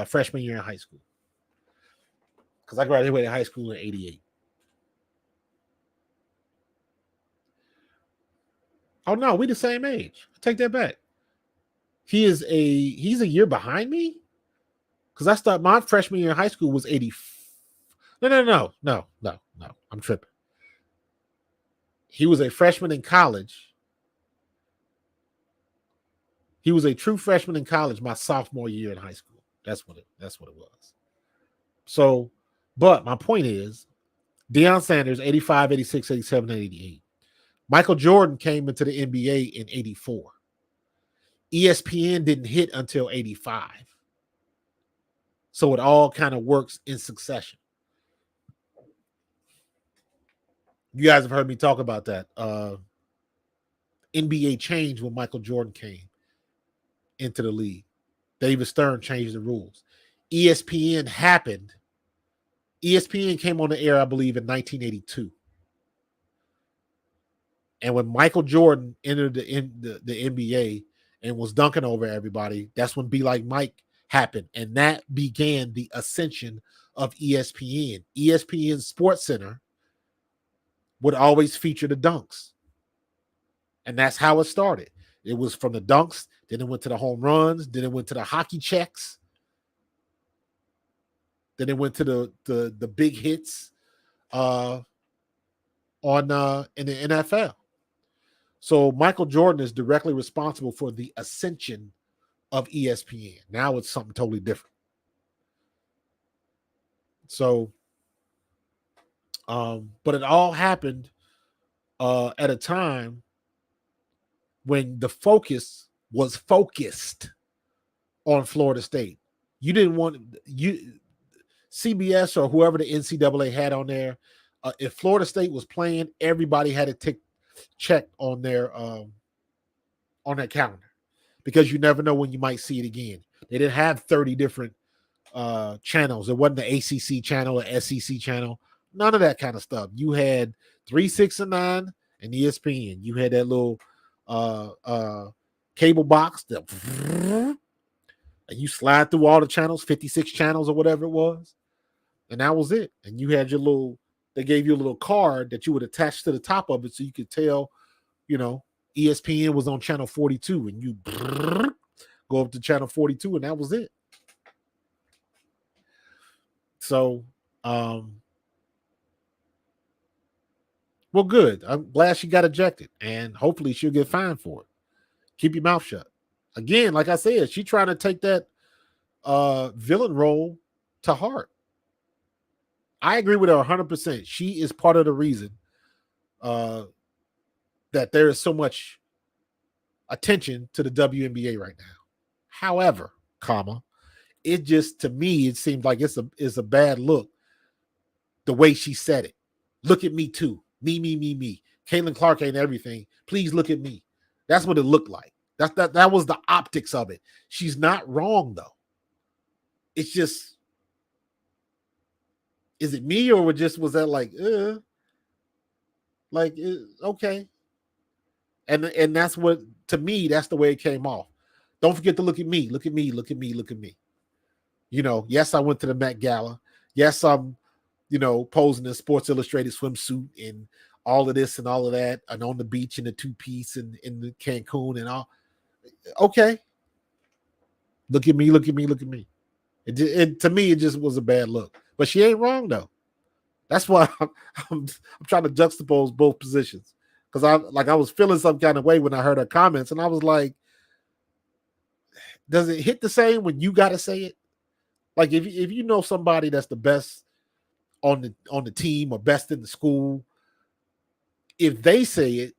freshman year in high school. Because I graduated high school in 88. Oh no, we the same age. I take that back. He's a year behind me. Because I started my freshman year in high school was 80. No. I'm tripping. He was a freshman in college. He was a true freshman in college my sophomore year in high school. That's what it was. So, but my point is, Deion Sanders, 85, 86, 87, 88. Michael Jordan came into the NBA in 84. ESPN didn't hit until 85. So it all kind of works in succession. You guys have heard me talk about that. NBA changed when Michael Jordan came into the league. David Stern changed the rules. ESPN happened. ESPN came on the air, I believe, in 1982. And when Michael Jordan entered the NBA and was dunking over everybody, that's when Be Like Mike happened. And that began the ascension of ESPN. ESPN Sports Center would always feature the dunks. And that's how it started. It was from the dunks, then it went to the home runs, then it went to the hockey checks, then it went to the big hits in the NFL. So Michael Jordan is directly responsible for the ascension of ESPN. Now it's something totally different. So, but it all happened at a time when the focus was focused on Florida State. You didn't want CBS or whoever the NCAA had on there. If Florida State was playing, everybody had to check on their calendar, because you never know when you might see it again. They didn't have 30 different channels. It wasn't the ACC channel or SEC channel. None of that kind of stuff. You had 3, 6, and 9 and ESPN. You had that little cable box that, and you slide through all the channels, 56 channels or whatever it was, and that was it. And you had your little, they gave you a little card that you would attach to the top of it so you could tell, ESPN was on channel 42, and you go up to channel 42, and that was it. So, well, good. I'm glad she got ejected, and hopefully she'll get fined for it. Keep your mouth shut. Again, like I said, she's trying to take that villain role to heart. I agree with her 100%. She is part of the reason that there is so much attention to the WNBA right now. However, it just, to me, it seems like it's a bad look the way she said it. Look at me too. Me. Caitlin Clark ain't everything. Please look at me. That's what it looked like. That was the optics of it. She's not wrong though. It's just, is it me, or was that okay? And that's what, to me, that's the way it came off. Don't forget to look at me. Look at me. Look at me. Look at me. Yes, I went to the Met Gala. Yes, I'm, posing in a Sports Illustrated swimsuit and all of this and all of that, and on the beach in a 2-piece and in the Cancun and all. Okay. Look at me. Look at me. Look at me. It to me, it just was a bad look. But she ain't wrong though. That's why I'm trying to juxtapose both positions, because I was feeling some kind of way when I heard her comments, and I was like, does it hit the same when you got to say it? Like if you know somebody that's the best on the team or best in the school, if they say it,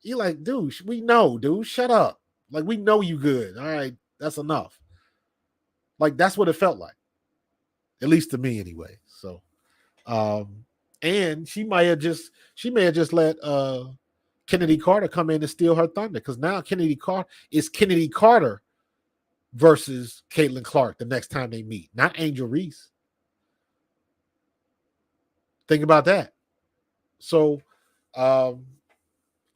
you're like, dude, we know, dude, shut up. Like, we know you good. All right, that's enough. Like, that's what it felt like, at least to me anyway. So, and she may have just let Chennedy Carter come in and steal her thunder, because now Chennedy Carter versus Caitlin Clark the next time they meet, not Angel Reese. Think about that. So, I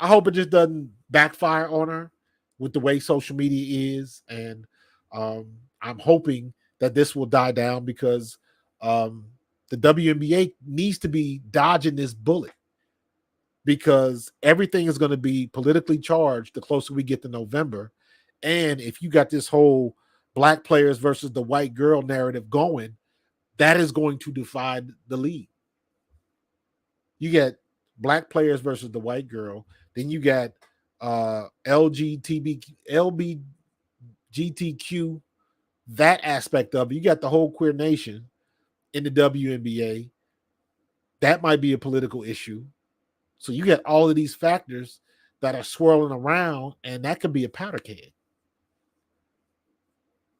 hope it just doesn't backfire on her with the way social media is, and I'm hoping that this will die down, because the WNBA needs to be dodging this bullet, because everything is going to be politically charged the closer we get to November. And if you got this whole black players versus the white girl narrative going, that is going to divide the league. You get black players versus the white girl. Then you got LGBTQ, that aspect of it. You got the whole queer nation in the WNBA. That might be a political issue. So you get all of these factors that are swirling around, and that could be a powder keg.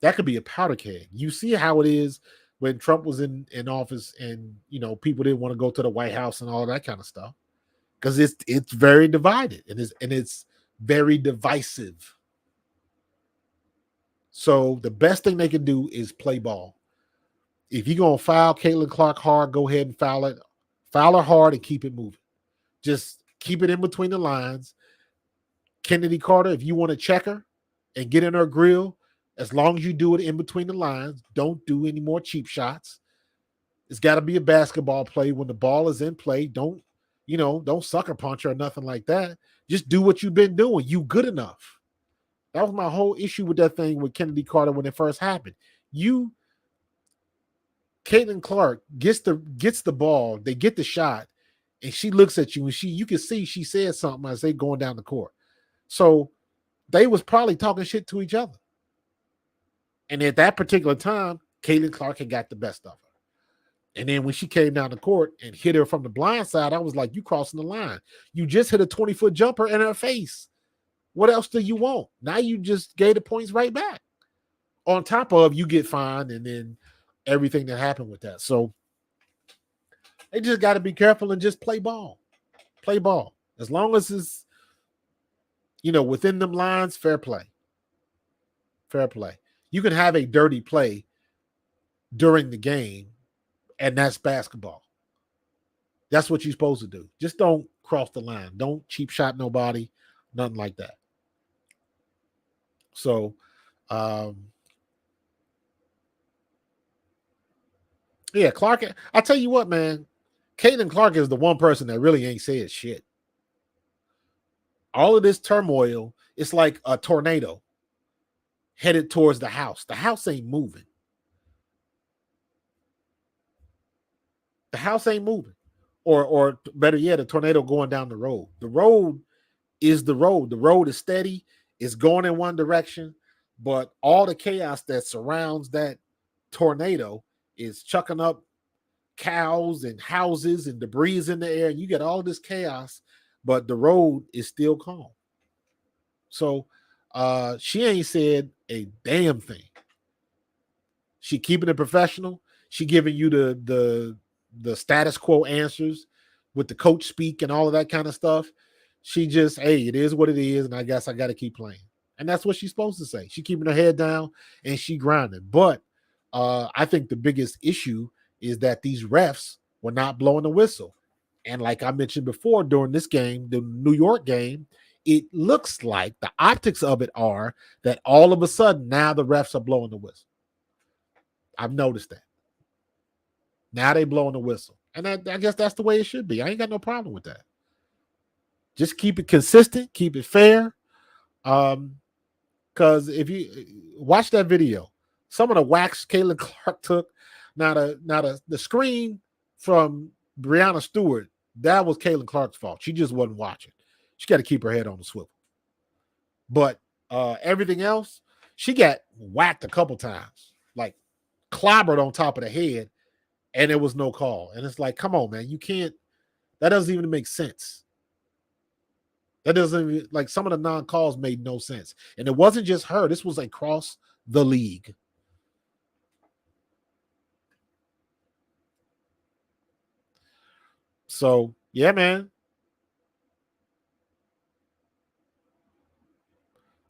That could be a powder keg. You see how it is when Trump was in office, and people didn't want to go to the White House and all that kind of stuff, because it's very divided, and it's very divisive. So the best thing they can do is play ball. If you're gonna foul Caitlin Clark hard, go ahead and foul it. Foul her hard and keep it moving. Just keep it in between the lines. Chennedy Carter, if you want to check her and get in her grill, as long as you do it in between the lines, don't do any more cheap shots. It's got to be a basketball play. When the ball is in play, don't sucker punch her or nothing like that. Just do what you've been doing. You good enough. That was my whole issue with that thing with Chennedy Carter when it first happened. Caitlin Clark gets the ball, they get the shot, and she looks at you, and you can see she said something as they going down the court. So they was probably talking shit to each other. And at that particular time, Caitlin Clark had got the best of her. And then when she came down the court and hit her from the blind side, I was like, you crossing the line. You just hit a 20-foot jumper in her face. What else do you want? Now you just gave the points right back. On top of you get fined, and then everything that happened with that. So they just got to be careful and just play ball. Play ball. As long as it's, within them lines, fair play. Fair play. You can have a dirty play during the game, and that's basketball. That's what you're supposed to do. Just don't cross the line. Don't cheap shot nobody. Nothing like that. So, yeah, Clark. I tell you what, man. Caitlin Clark is the one person that really ain't said shit. All of this turmoil, it's like a tornado headed towards the house. The house ain't moving. The house ain't moving. Or better yet, a tornado going down the road. The road is the road. The road is steady. It's going in one direction. But all the chaos that surrounds that tornado is chucking up cows and houses and debris in the air. And you get all this chaos, but the road is still calm. So she ain't said a damn thing. She keeping it professional. She giving you the status quo answers with the coach speak and all of that kind of stuff. She just, hey, it is what it is, and I guess I got to keep playing. And that's what she's supposed to say. She keeping her head down and she grinding. But I think the biggest issue is that these refs were not blowing the whistle. And like I mentioned before, during this game, the New York game, it looks like the optics of it are that all of a sudden now the refs are blowing the whistle. I've noticed that. Now they blowing the whistle. And I guess that's the way it should be. I ain't got no problem with that. Just keep it consistent, keep it fair. Because if you watch that video, some of the wax Caitlin Clark took, now the screen from Breanna Stewart, that was Caitlin Clark's fault. She just wasn't watching. She got to keep her head on the swivel. But everything else, she got whacked a couple times, like clobbered on top of the head, and there was no call. And it's like, come on, man, you can't. That doesn't even make sense. That doesn't even, like, some of the non-calls made no sense. And it wasn't just her. This was across the league. So, yeah, man.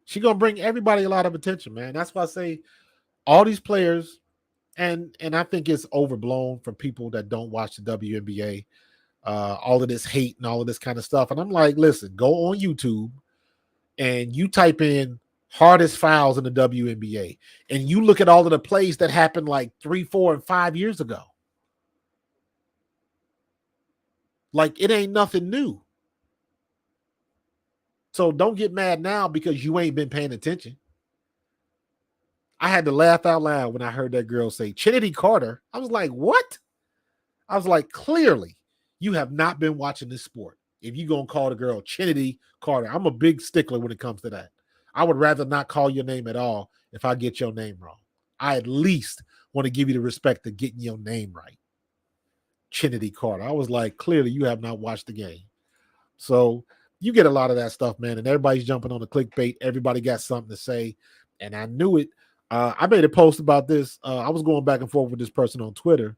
She's going to bring everybody a lot of attention, man. That's why I say all these players, and I think it's overblown for people that don't watch the WNBA, all of this hate and all of this kind of stuff. And I'm like, listen, go on YouTube and you type in hardest fouls in the WNBA, and you look at all of the plays that happened like 3, 4, and 5 years ago. Like, it ain't nothing new. So don't get mad now because you ain't been paying attention. I had to laugh out loud when I heard that girl say Chennedy Carter. I was like, what? I was like, clearly you have not been watching this sport. If you're going to call the girl Chennedy Carter, I'm a big stickler when it comes to that. I would rather not call your name at all if I get your name wrong. I at least want to give you the respect of getting your name right. Chennedy Carter. I was like, clearly you have not watched the game. So you get a lot of that stuff, man, and everybody's jumping on the clickbait. Everybody got something to say, and I knew it. I made a post about this. I was going back and forth with this person on Twitter,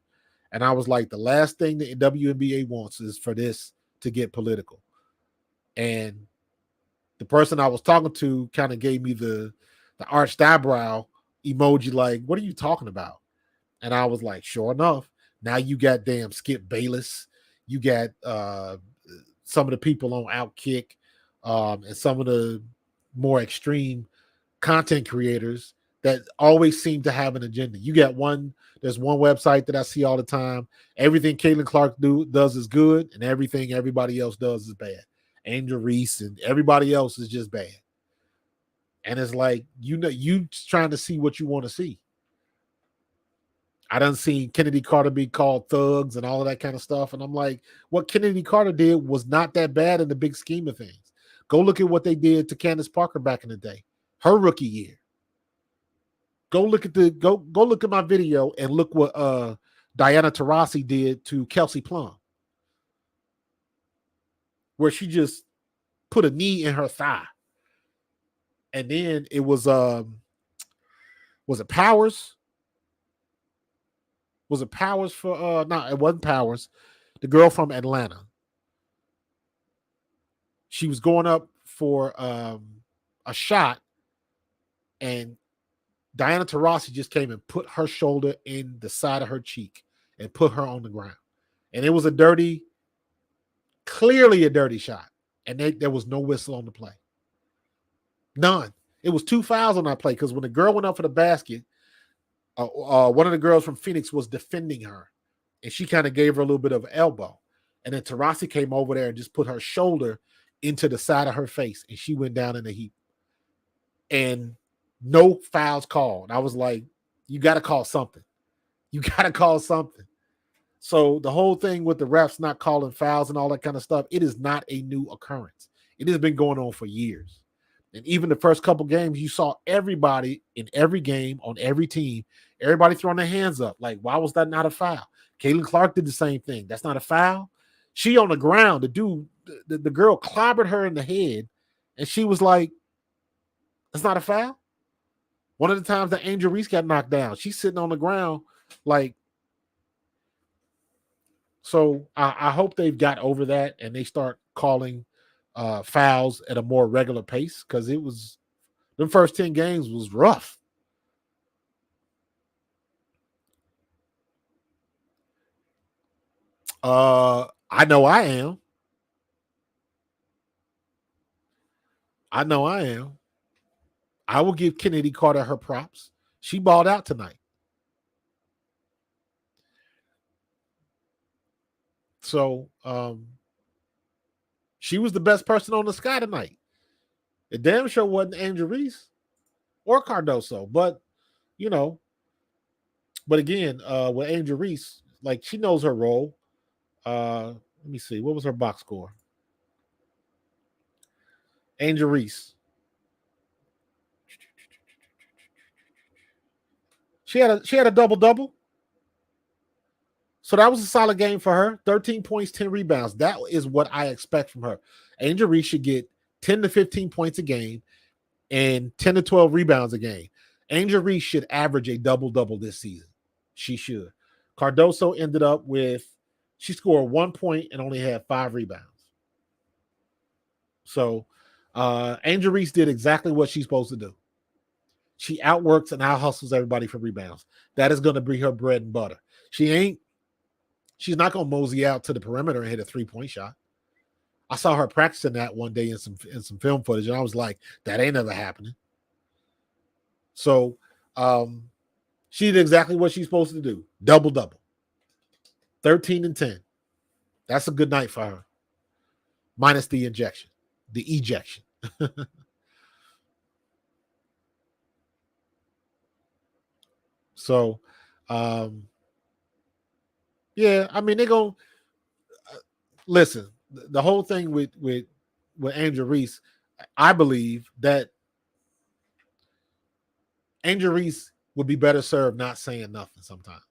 and I was like, the last thing the WNBA wants is for this to get political. And the person I was talking to kind of gave me the arched eyebrow emoji, like, what are you talking about? And I was like, sure enough, now you got damn Skip Bayless. You got some of the people on Outkick and some of the more extreme content creators that always seem to have an agenda. You got there's one website that I see all the time. Everything Caitlin Clark does is good, and everything everybody else does is bad. Angel Reese and everybody else is just bad. And it's like, you trying to see what you want to see. I done seen Chennedy Carter be called thugs and all of that kind of stuff. And I'm like, what Chennedy Carter did was not that bad in the big scheme of things. Go look at what they did to Candace Parker back in the day, her rookie year. Go look at my video and look what Diana Taurasi did to Kelsey Plum, where she just put a knee in her thigh. And then it was it Powers? Was it Powers for no, it wasn't Powers. The girl from Atlanta. She was going up for a shot, and Diana Taurasi just came and put her shoulder in the side of her cheek and put her on the ground. And it was clearly a dirty shot. And there was no whistle on the play. None. It was 2 fouls on that play, because when the girl went up for the basket, one of the girls from Phoenix was defending her, and she kind of gave her a little bit of an elbow. And then Taurasi came over there and just put her shoulder into the side of her face, and she went down in a heap. And no fouls called. I was like, you got to call something. You got to call something. So the whole thing with the refs not calling fouls and all that kind of stuff, it is not a new occurrence. It has been going on for years. And even the first couple games, you saw everybody in every game on every team, everybody throwing their hands up. Like, why was that not a foul? Caitlin Clark did the same thing. That's not a foul. She on the ground, the girl clobbered her in the head, and she was like, that's not a foul. One of the times that Angel Reese got knocked down, she's sitting on the ground like. So I hope they've got over that and they start calling fouls at a more regular pace, because the first 10 games was rough. I know I am. I will give Chennedy Carter her props. She balled out tonight. So she was the best person on the sky tonight. It damn sure wasn't Angel Reese or Cardoso, but but again, with Angel Reese, like, she knows her role. Let me see, what was her box score? Angel Reese. She had a double-double. So that was a solid game for her. 13 points, 10 rebounds. That is what I expect from her. Angel Reese should get 10 to 15 points a game and 10 to 12 rebounds a game. Angel Reese should average a double-double this season. She should. Cardoso ended up she scored 1 point and only had 5 rebounds. So Angel Reese did exactly what she's supposed to do. She outworks and out-hustles everybody for rebounds. That is going to be her bread and butter. She's not going to mosey out to the perimeter and hit a 3-point shot. I saw her practicing that one day in some film footage, and I was like, that ain't ever happening. So she did exactly what she's supposed to do. Double-double. 13 and 10. That's a good night for her. Minus the ejection. So, yeah, I mean, they're going to listen. The whole thing with Angel Reese, I believe that Angel Reese would be better served not saying nothing sometimes,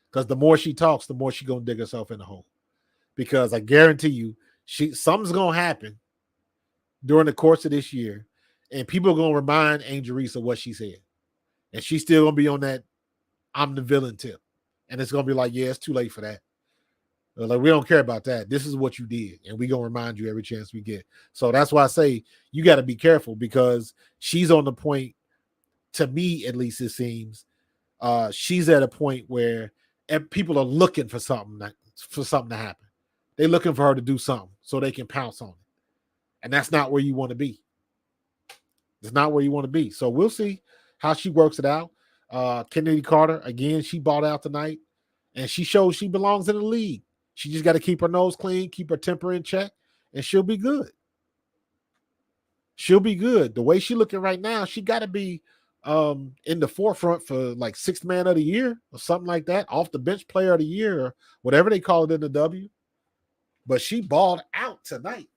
because the more she talks, the more she's going to dig herself in the hole. Because I guarantee you, Something's gonna happen during the course of this year, and people are gonna remind Angel Reese of what she said, and she's still gonna be on that I'm the villain tip, and it's gonna be like, yeah, it's too late for that. Like, we don't care about that. This is what you did, and we're gonna remind you every chance we get. So that's why I say you got to be careful, because she's on the point. To me, at least, it seems she's at a point where people are looking for something to happen. They're looking for her to do something so they can pounce on it, and that's not where you want to be. It's not where you want to be. So we'll see how she works it out. Chennedy Carter, again, she bought out tonight, and she shows she belongs in the league. She just got to keep her nose clean, keep her temper in check, and she'll be good. She'll be good. The way she's looking right now, she got to be in the forefront for like sixth man of the year or something like that, off the bench player of the year, or whatever they call it in the W. But she balled out tonight.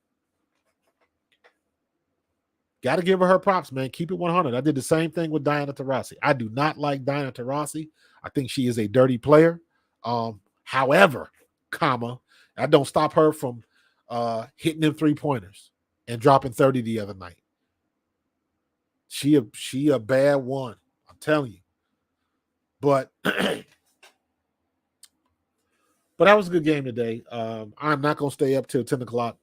Got to give her props, man. Keep it 100. I did the same thing with Diana Taurasi. I do not like Diana Taurasi. I think she is a dirty player. However, that don't stop her from hitting them 3-pointers and dropping 30 the other night. She a bad one. I'm telling you. But that was a good game today. I'm not gonna stay up till 10 o'clock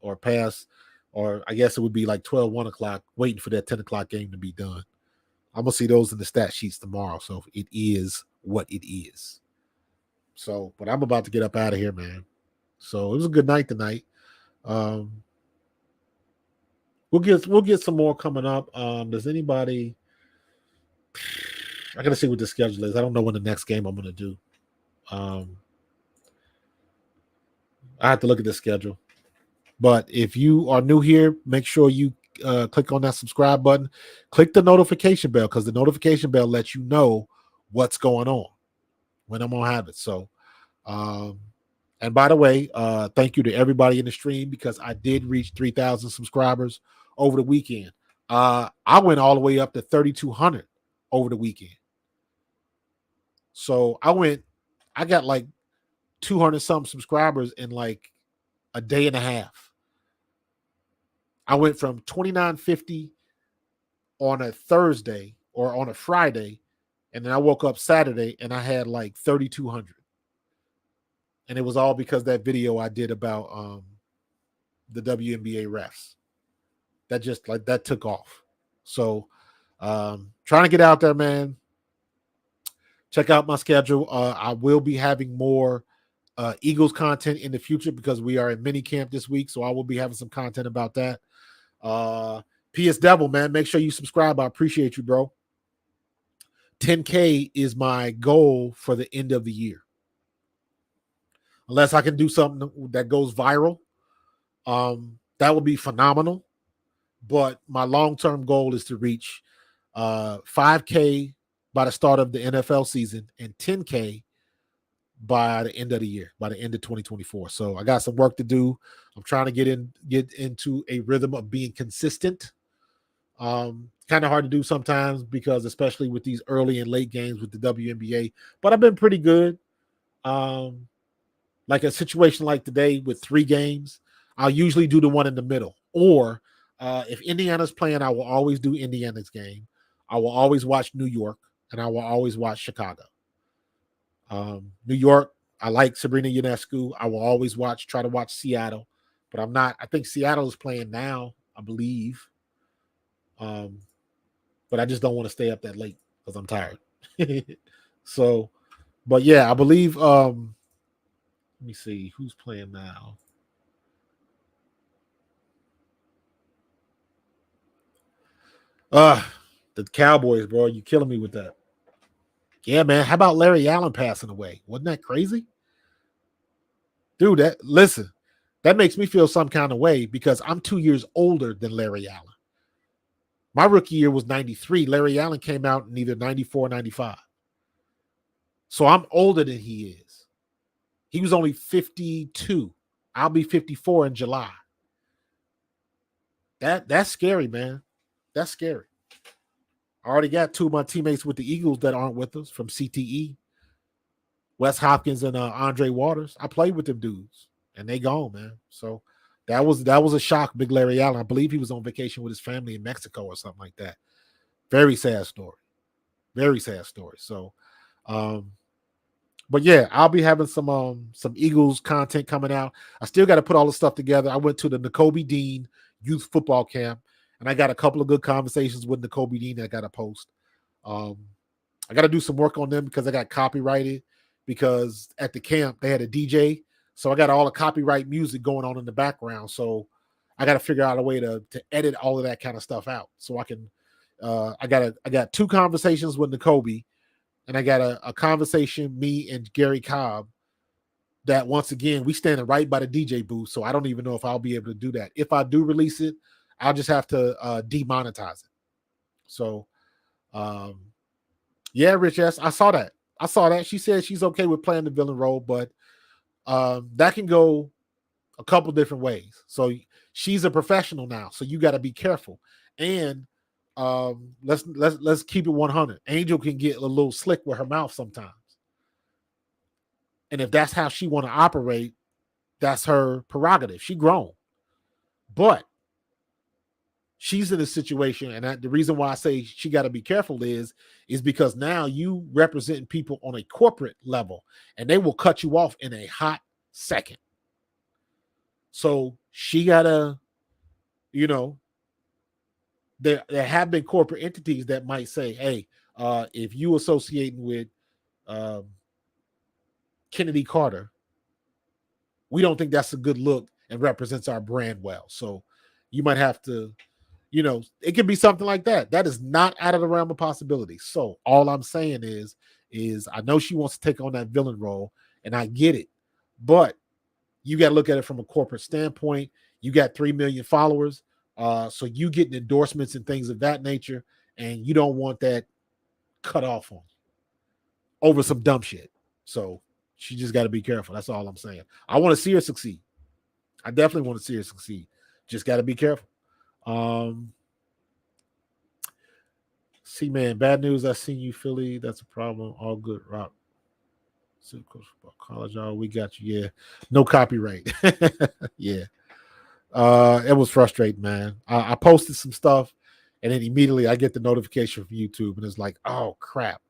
or past, or I guess it would be like 12, 1 o'clock, waiting for that 10 o'clock game to be done. I'm gonna see those in the stat sheets tomorrow. So it is what it is. So, but I'm about to get up out of here, man. So it was a good night tonight. We'll get some more coming up. Does anybody? I gotta see what the schedule is. I don't know when the next game I'm gonna do. I have to look at the schedule. But if you are new here, make sure you click on that subscribe button. Click the notification bell, because the notification bell lets you know what's going on when I'm gonna have it. So, and by the way, thank you to everybody in the stream, because I did reach 3,000 subscribers over the weekend. I went all the way up to 3,200 over the weekend. So I got like 200 something subscribers in like a day and a half. I went from 2,950 on a Thursday or on a Friday, and then I woke up Saturday and I had like 3,200. And it was all because that video I did about the WNBA refs. That took off. So trying to get out there, man. Check out my schedule. I will be having more Eagles content in the future, because we are in mini camp this week. So I will be having some content about that. PS Devil, man, make sure you subscribe. I appreciate you, bro. 10K is my goal for the end of the year. Unless I can do something that goes viral, that would be phenomenal. But my long-term goal is to reach 5K by the start of the NFL season and 10K by the end of the year, by the end of 2024. So I got some work to do. I'm trying to get into a rhythm of being consistent. Kind of hard to do sometimes, because especially with these early and late games with the WNBA, but I've been pretty good. Like a situation like today with 3 games, I'll usually do the one in the middle. Or if Indiana's playing, I will always do Indiana's game. I will always watch New York, and I will always watch Chicago. New York, I like Sabrina Ionescu. I will always try to watch Seattle, but I'm not. I think Seattle is playing now, I believe. But I just don't want to stay up that late because I'm tired. So, but yeah, I believe. Let me see who's playing now. The Cowboys, bro. You killing me with that. Yeah, man. How about Larry Allen passing away? Wasn't that crazy? Dude, that makes me feel some kind of way, because I'm 2 years older than Larry Allen. My rookie year was 93. Larry Allen came out in either 94 or 95. So I'm older than he is. He was only 52. I'll be 54 in July. That's scary, man. That's scary. I already got 2 of my teammates with the Eagles that aren't with us from CTE. Wes Hopkins and Andre Waters. I played with them dudes, and they gone, man. So That was a shock, Big Larry Allen. I believe he was on vacation with his family in Mexico or something like that. Very sad story. Very sad story. So, but yeah, I'll be having some Eagles content coming out. I still got to put all the stuff together. I went to the N'Kobe Dean youth football camp, and I got a couple of good conversations with N'Kobe Dean that I got to post. I got to do some work on them because I got copyrighted because at the camp they had a DJ. So I got all the copyright music going on in the background. So I got to figure out a way to edit all of that kind of stuff out. So I can, I got 2 conversations with N'Kobe, and I got a conversation, me and Gary Cobb, that once again, we standing right by the DJ booth. So I don't even know if I'll be able to do that. If I do release it, I'll just have to demonetize it. So, yeah, Rich S. I saw that. She said she's okay with playing the villain role, but that can go a couple different ways. So she's a professional now, so you got to be careful. And let's keep it 100. Angel can get a little slick with her mouth sometimes, and if that's how she want to operate, that's her prerogative. She grown, but she's in a situation, and the reason why I say she got to be careful is because now you representing people on a corporate level, and they will cut you off in a hot second. So she gotta, there have been corporate entities that might say, hey, if you associating with Chennedy Carter, we don't think that's a good look and represents our brand well. So you might have to, it could be something like that. That is not out of the realm of possibility. So all I'm saying is I know she wants to take on that villain role, and I get it, but you got to look at it from a corporate standpoint. You got 3 million followers. So you getting endorsements and things of that nature, and you don't want that cut off on you over some dumb shit. So she just got to be careful. That's all I'm saying. I want to see her succeed. I definitely want to see her succeed. Just got to be careful. See, man, bad news. I seen you, Philly. That's a problem. All good, Rock. College, all we got you. Yeah, no copyright. Yeah, it was frustrating, man. I posted some stuff, and then immediately I get the notification from YouTube, and it's like, oh crap,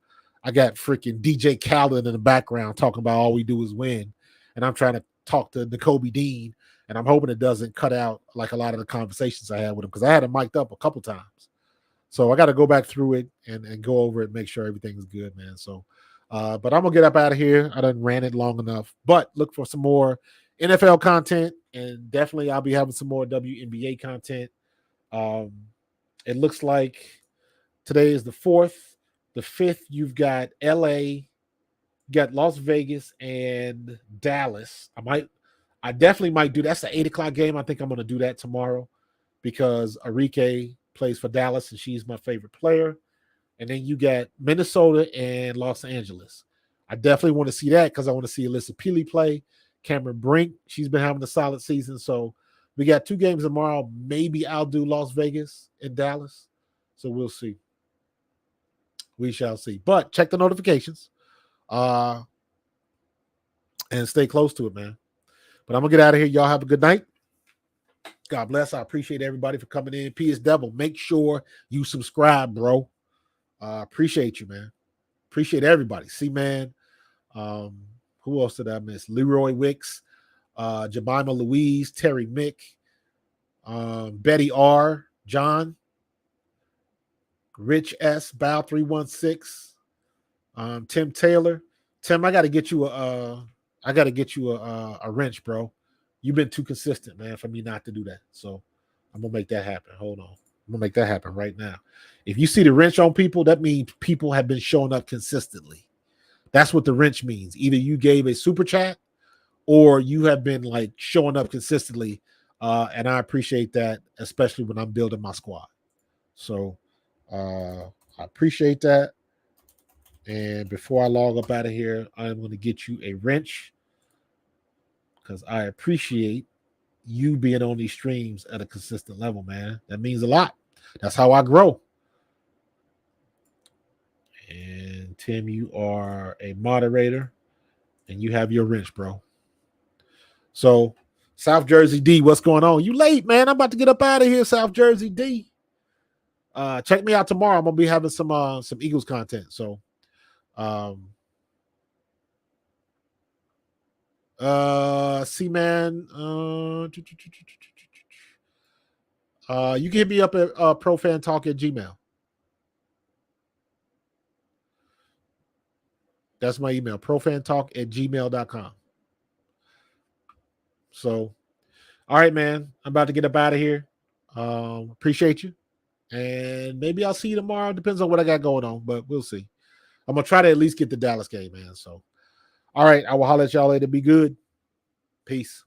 I got freaking DJ Khaled in the background talking about all we do is win, and I'm trying to talk to N'Kobe Dean, and I'm hoping it doesn't cut out like a lot of the conversations I had with him, because I had him mic'd up a couple times. So I got to go back through it and go over it, make sure everything's good, man. So, but I'm gonna get up out of here. I done ran it long enough, but look for some more NFL content, and definitely I'll be having some more WNBA content. It looks like today is the 4th. The 5th, you've got LA, you got Las Vegas, and Dallas. I definitely might do that's the 8:00 game. I think I'm gonna do that tomorrow because Arike plays for Dallas, and she's my favorite player. And then you got Minnesota and Los Angeles. I definitely want to see that because I want to see Alyssa Peely play. Cameron Brink, she's been having a solid season. So we got 2 games tomorrow. Maybe I'll do Las Vegas and Dallas. So we'll see. We shall see. But check the notifications and stay close to it, man. But I'm going to get out of here. Y'all have a good night. God bless. I appreciate everybody for coming in. P.S. Devil, make sure you subscribe, bro. Appreciate you, man. Appreciate everybody. See, man. Who else did I miss? Leroy Wicks, Jemima Louise, Terry Mick, Betty R, John, Rich S, Bow 316, Tim Taylor. Tim, I got to get you a wrench, bro. You've been too consistent, man, for me not to do that. So I'm gonna make that happen. Hold on. I'm gonna make that happen right now. If you see the wrench on people, that means people have been showing up consistently. That's what the wrench means. Either you gave a super chat or you have been like showing up consistently. And I appreciate that, especially when I'm building my squad. So I appreciate that. And before I log up out of here, I'm going to get you a wrench because I appreciate you being on these streams at a consistent level, man. That means a lot. That's how I grow. And Tim, you are a moderator and you have your wrench, bro. So South Jersey D, what's going on? You late, man. I'm about to get up out of here, South Jersey D. Check me out tomorrow. I'm gonna be having some Eagles content. So see, man. You can hit me up at profantalk@gmail. That's my email, profantalk@gmail.com. So, all right, man. I'm about to get up out of here. Appreciate you. And maybe I'll see you tomorrow. Depends on what I got going on, but we'll see. I'm going to try to at least get the Dallas game, man. So, all right. I will holler at y'all later. Be good. Peace.